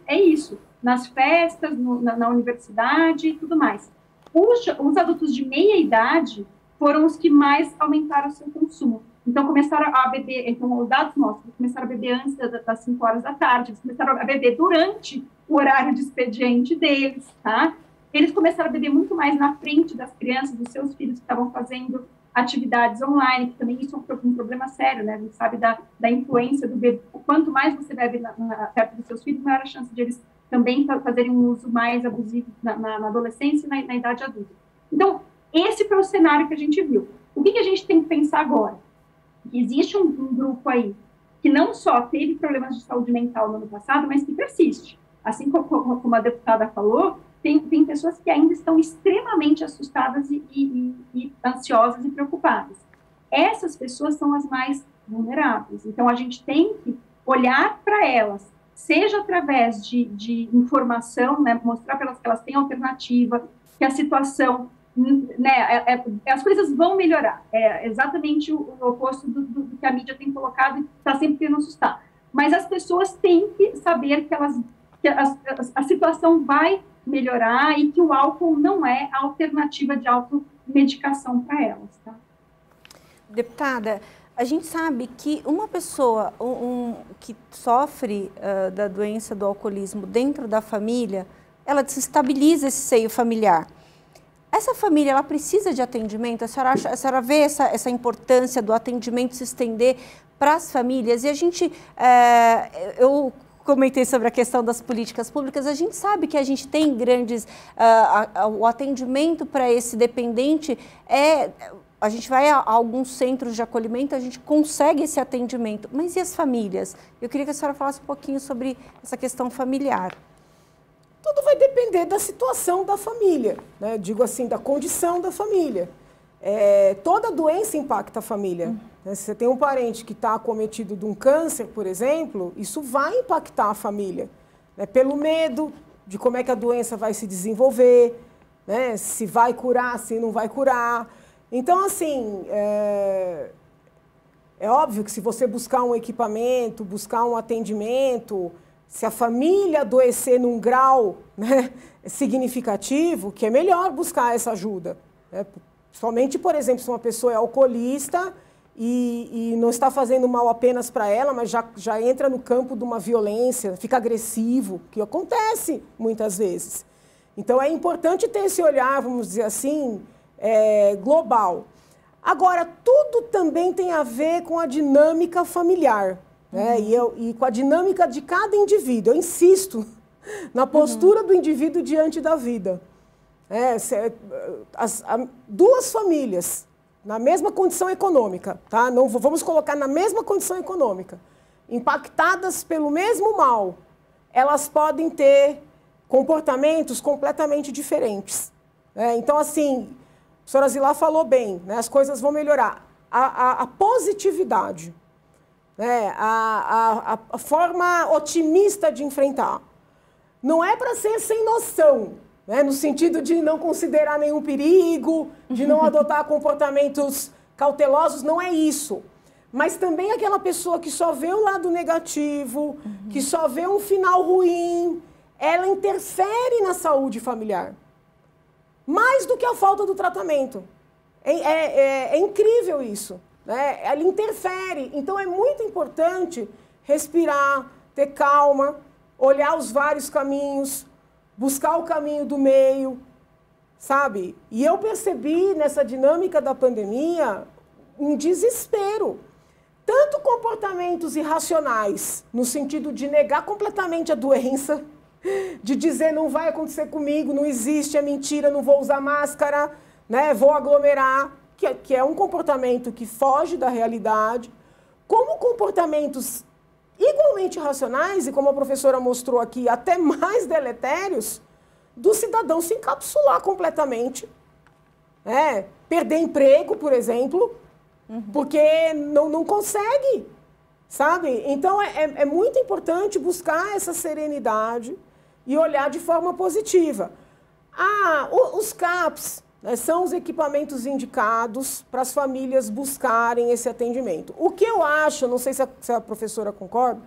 nas festas, na universidade e tudo mais. Os adultos de meia idade foram os que mais aumentaram o seu consumo. Então, começaram a beber, então, os dados mostram, começaram a beber antes das 5 horas da tarde, eles começaram a beber durante o horário de expediente deles, tá? Eles começaram a beber muito mais na frente das crianças, dos seus filhos que estavam fazendo atividades online, que também isso é um problema sério, né? A gente sabe da influência do bebê. Quanto mais você bebe perto dos seus filhos, maior a chance de eles também fazerem um uso mais abusivo na adolescência e na idade adulta. Então, esse foi o cenário que a gente viu. O que a gente tem que pensar agora? Que existe um grupo aí que não só teve problemas de saúde mental no ano passado, mas que persiste. Assim como a deputada falou, tem pessoas que ainda estão extremamente assustadas e ansiosas e preocupadas. Essas pessoas são as mais vulneráveis. Então, a gente tem que olhar para elas, seja através de informação, né, mostrar para elas que elas têm alternativa, que a situação... né, as coisas vão melhorar. É exatamente o oposto do que a mídia tem colocado e está sempre querendo assustar. Mas as pessoas têm que saber que a situação vai melhorar e que o álcool não é a alternativa de automedicação para elas. Tá? Deputada, a gente sabe que uma pessoa que sofre da doença do alcoolismo dentro da família, ela desestabiliza esse seio familiar. essa família, ela precisa de atendimento? A senhora vê essa importância do atendimento se estender para as famílias? E a gente, eu comentei sobre a questão das políticas públicas, a gente sabe que a gente tem grandes, o atendimento para esse dependente a gente vai a alguns centros de acolhimento, a gente consegue esse atendimento, mas e as famílias? Eu queria que a senhora falasse um pouquinho sobre essa questão familiar. Tudo vai depender da situação da família, né? Digo assim, da condição da família. Toda doença impacta a família. Se você tem um parente que está acometido de um câncer, por exemplo, isso vai impactar a família, né? Pelo medo de como é que a doença vai se desenvolver, né? Se vai curar, se não vai curar. Então, assim, é óbvio que se você buscar um equipamento, buscar um atendimento, se a família adoecer num grau, né, significativo, que é melhor buscar essa ajuda, né? Somente, por exemplo, se uma pessoa é alcoolista e não está fazendo mal apenas para ela, mas já entra no campo de uma violência, fica agressivo, que acontece muitas vezes. Então, é importante ter esse olhar, vamos dizer assim, global. Agora, tudo também tem a ver com a dinâmica familiar, né? E com a dinâmica de cada indivíduo. Eu insisto na postura do indivíduo diante da vida. Duas famílias na mesma condição econômica, tá? Não vamos colocar na mesma condição econômica, impactadas pelo mesmo mal, elas podem ter comportamentos completamente diferentes. Então, assim, a senhora Zilá falou bem, né? As coisas vão melhorar. A positividade, né? A forma otimista de enfrentar. Não é para ser sem noção, né? No sentido de não considerar nenhum perigo, de não adotar comportamentos cautelosos, não é isso. Mas também aquela pessoa que só vê o lado negativo, que só vê um final ruim, ela interfere na saúde familiar. Mais do que a falta do tratamento. É incrível isso, né? Ela interfere. Então, é muito importante respirar, ter calma, olhar os vários caminhos, buscar o caminho do meio, sabe? E eu percebi nessa dinâmica da pandemia um desespero. Tanto comportamentos irracionais, no sentido de negar completamente a doença, de dizer não vai acontecer comigo, não existe, é mentira, não vou usar máscara, né, vou aglomerar, que é um comportamento que foge da realidade, como comportamentos igualmente racionais, e como a professora mostrou aqui, até mais deletérios, do cidadão se encapsular completamente, perder emprego, por exemplo, porque não consegue, sabe? Então, é muito importante buscar essa serenidade e olhar de forma positiva. Os CAPs, né, são os equipamentos indicados para as famílias buscarem esse atendimento. O que eu acho, não sei se a professora concorda,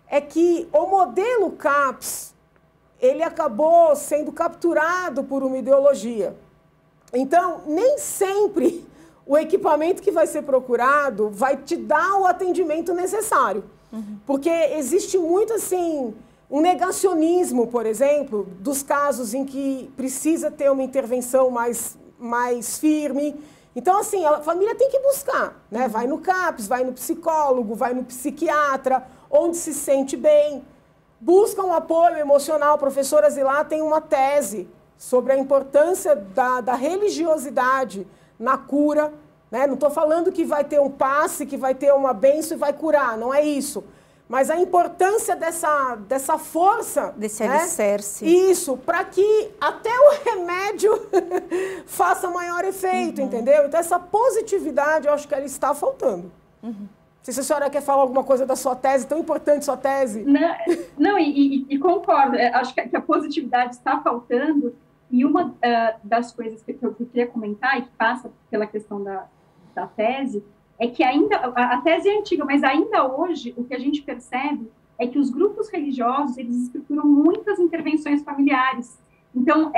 é que o modelo CAPS, ele acabou sendo capturado por uma ideologia. Então, nem sempre o equipamento que vai ser procurado vai te dar o atendimento necessário. Porque existe muito, assim, um negacionismo, por exemplo, dos casos em que precisa ter uma intervenção mais firme. Então, assim, a família tem que buscar, né? Vai no CAPS, vai no psicólogo, vai no psiquiatra, onde se sente bem. Busca um apoio emocional. A professora Zilá tem uma tese sobre a importância da religiosidade na cura, né? Não estou falando que vai ter um passe, que vai ter uma bênção e vai curar, não é isso. Mas a importância dessa força... Desse alicerce. Isso, para que até o remédio faça maior efeito, entendeu? Então, essa positividade, eu acho que ela está faltando. Não sei se a senhora quer falar alguma coisa da sua tese, tão importante sua tese. Não, e concordo. Acho que a positividade está faltando. E uma das coisas que eu queria comentar, e que passa pela questão da tese, é que ainda, a tese é antiga, mas ainda hoje, o que a gente percebe é que os grupos religiosos, eles estruturam muitas intervenções familiares. Então,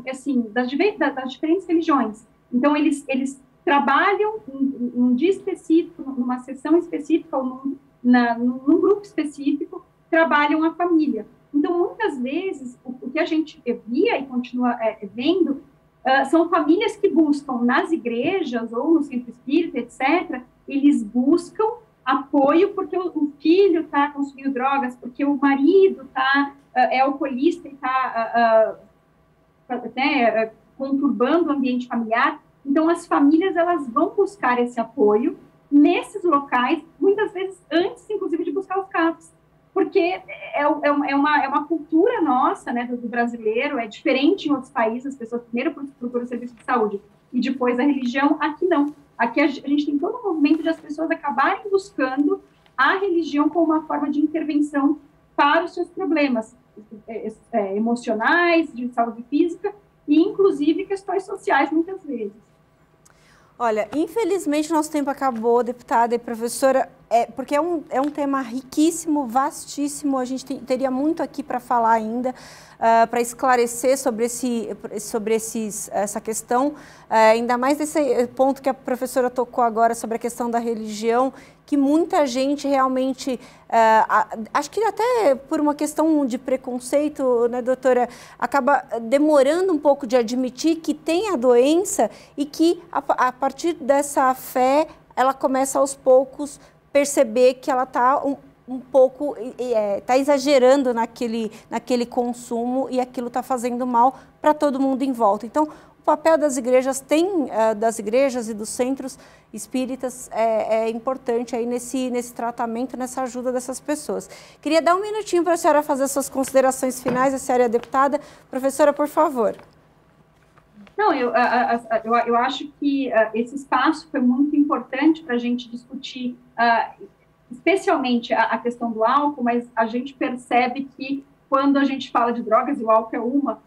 assim, das diferentes religiões. Então, eles trabalham num dia específico, numa sessão específica, ou num grupo específico, trabalham a família. Então, muitas vezes, o que a gente via e continua vendo são famílias que buscam nas igrejas ou no centro espírita, etc., eles buscam apoio porque o filho está consumindo drogas, porque o marido é alcoolista e está conturbando o ambiente familiar. Então, as famílias elas vão buscar esse apoio nesses locais, muitas vezes antes, inclusive, de buscar os CAPs, porque é uma cultura nossa, né, do brasileiro, é diferente em outros países, as pessoas primeiro procuram o serviço de saúde e depois a religião. Aqui não. Aqui a gente tem todo um movimento de as pessoas acabarem buscando a religião como uma forma de intervenção para os seus problemas emocionais, de saúde física e, inclusive, questões sociais, muitas vezes. Olha, infelizmente nosso tempo acabou, deputada e professora, porque é um tema riquíssimo, vastíssimo, a gente teria muito aqui para falar ainda, para esclarecer sobre essa questão, ainda mais nesse ponto que a professora tocou agora sobre a questão da religião, que muita gente realmente, acho que até por uma questão de preconceito, né, doutora, acaba demorando um pouco de admitir que tem a doença e que a partir dessa fé, ela começa aos poucos perceber que ela está um pouco, está exagerando naquele consumo e aquilo está fazendo mal para todo mundo em volta. Então, o papel das igrejas das igrejas e dos centros espíritas é importante aí nesse tratamento, nessa ajuda dessas pessoas. Queria dar um minutinho para a senhora fazer suas considerações finais, a senhora é deputada. Professora, por favor. Não, eu acho que esse espaço foi muito importante para a gente discutir, especialmente a questão do álcool, mas a gente percebe que quando a gente fala de drogas, e o álcool é uma,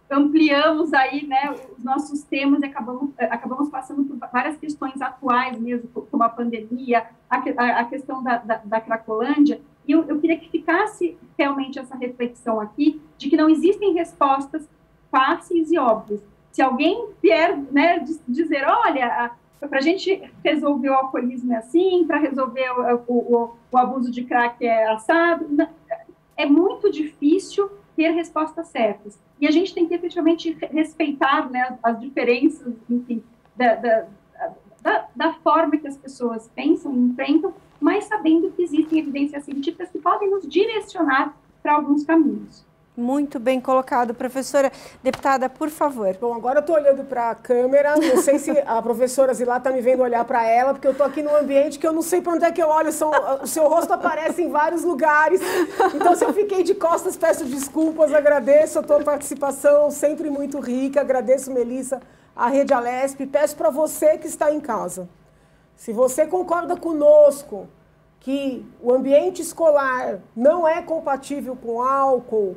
ampliamos aí, né, os nossos temas e acabamos passando por várias questões atuais mesmo, como a pandemia, a questão da Cracolândia, e eu queria que ficasse realmente essa reflexão aqui de que não existem respostas fáceis e óbvias. Se alguém vier, né, dizer, olha, para a gente resolver o alcoolismo é assim, para resolver o abuso de crack é assado, é muito difícil ter respostas certas. E a gente tem que efetivamente respeitar, né, as diferenças, enfim, da forma que as pessoas pensam e enfrentam, mas sabendo que existem evidências científicas que podem nos direcionar para alguns caminhos. Muito bem colocado, professora. Deputada, por favor. Bom, agora eu estou olhando para a câmera, não sei se a professora Zilá está me vendo olhar para ela, porque eu estou aqui num ambiente que eu não sei para onde é que eu olho, o seu rosto aparece em vários lugares, então se eu fiquei de costas, peço desculpas, agradeço a tua participação, sempre muito rica, agradeço, Melissa, a Rede Alesp, peço para você que está em casa, se você concorda conosco que o ambiente escolar não é compatível com álcool,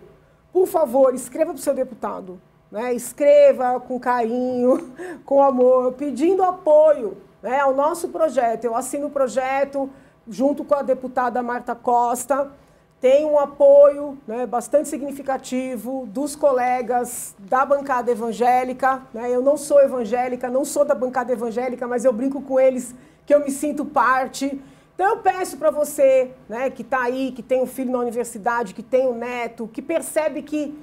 por favor, escreva para o seu deputado, né? Escreva com carinho, com amor, pedindo apoio, né, ao nosso projeto. Eu assino o projeto junto com a deputada Marta Costa, tem um apoio, né, bastante significativo dos colegas da bancada evangélica, né? Eu não sou evangélica, não sou da bancada evangélica, mas eu brinco com eles que eu me sinto parte. Então, eu peço para você, né, que está aí, que tem um filho na universidade, que tem um neto, que percebe que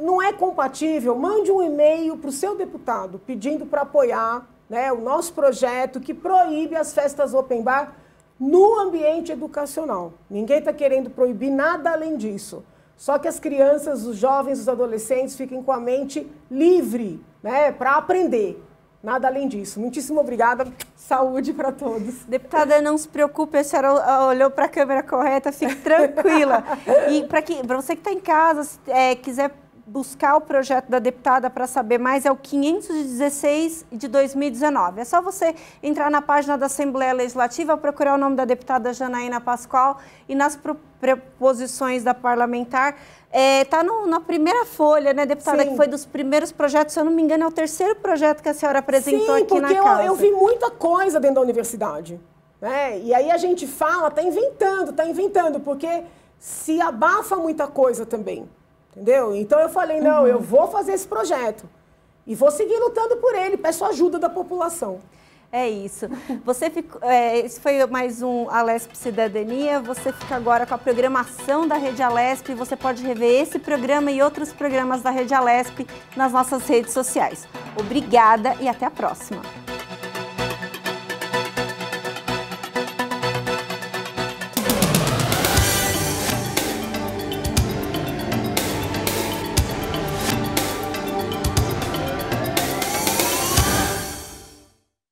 não é compatível, mande um e-mail para o seu deputado pedindo para apoiar, né, o nosso projeto que proíbe as festas open bar no ambiente educacional. Ninguém está querendo proibir nada além disso. Só que as crianças, os jovens, os adolescentes fiquem com a mente livre, né, para aprender. Nada além disso. Muitíssimo obrigada. Saúde para todos. Deputada, não se preocupe, a senhora olhou para a câmera correta, fique tranquila. E para você que está em casa, quiser buscar o projeto da deputada para saber mais, é o 516 de 2019. É só você entrar na página da Assembleia Legislativa, procurar o nome da deputada Janaína Pascoal e nas proposições da parlamentar. Está na primeira folha, né, deputada, Sim. que foi dos primeiros projetos, se eu não me engano, é o terceiro projeto que a senhora apresentou aqui na casa. Eu vi muita coisa dentro da universidade, né? E aí a gente fala, está inventando, porque se abafa muita coisa também, entendeu? Então eu falei, não, eu vou fazer esse projeto e vou seguir lutando por ele, peço ajuda da população. É isso. Esse foi mais um Alesp Cidadania. Você fica agora com a programação da Rede Alesp. Você pode rever esse programa e outros programas da Rede Alesp nas nossas redes sociais. Obrigada e até a próxima.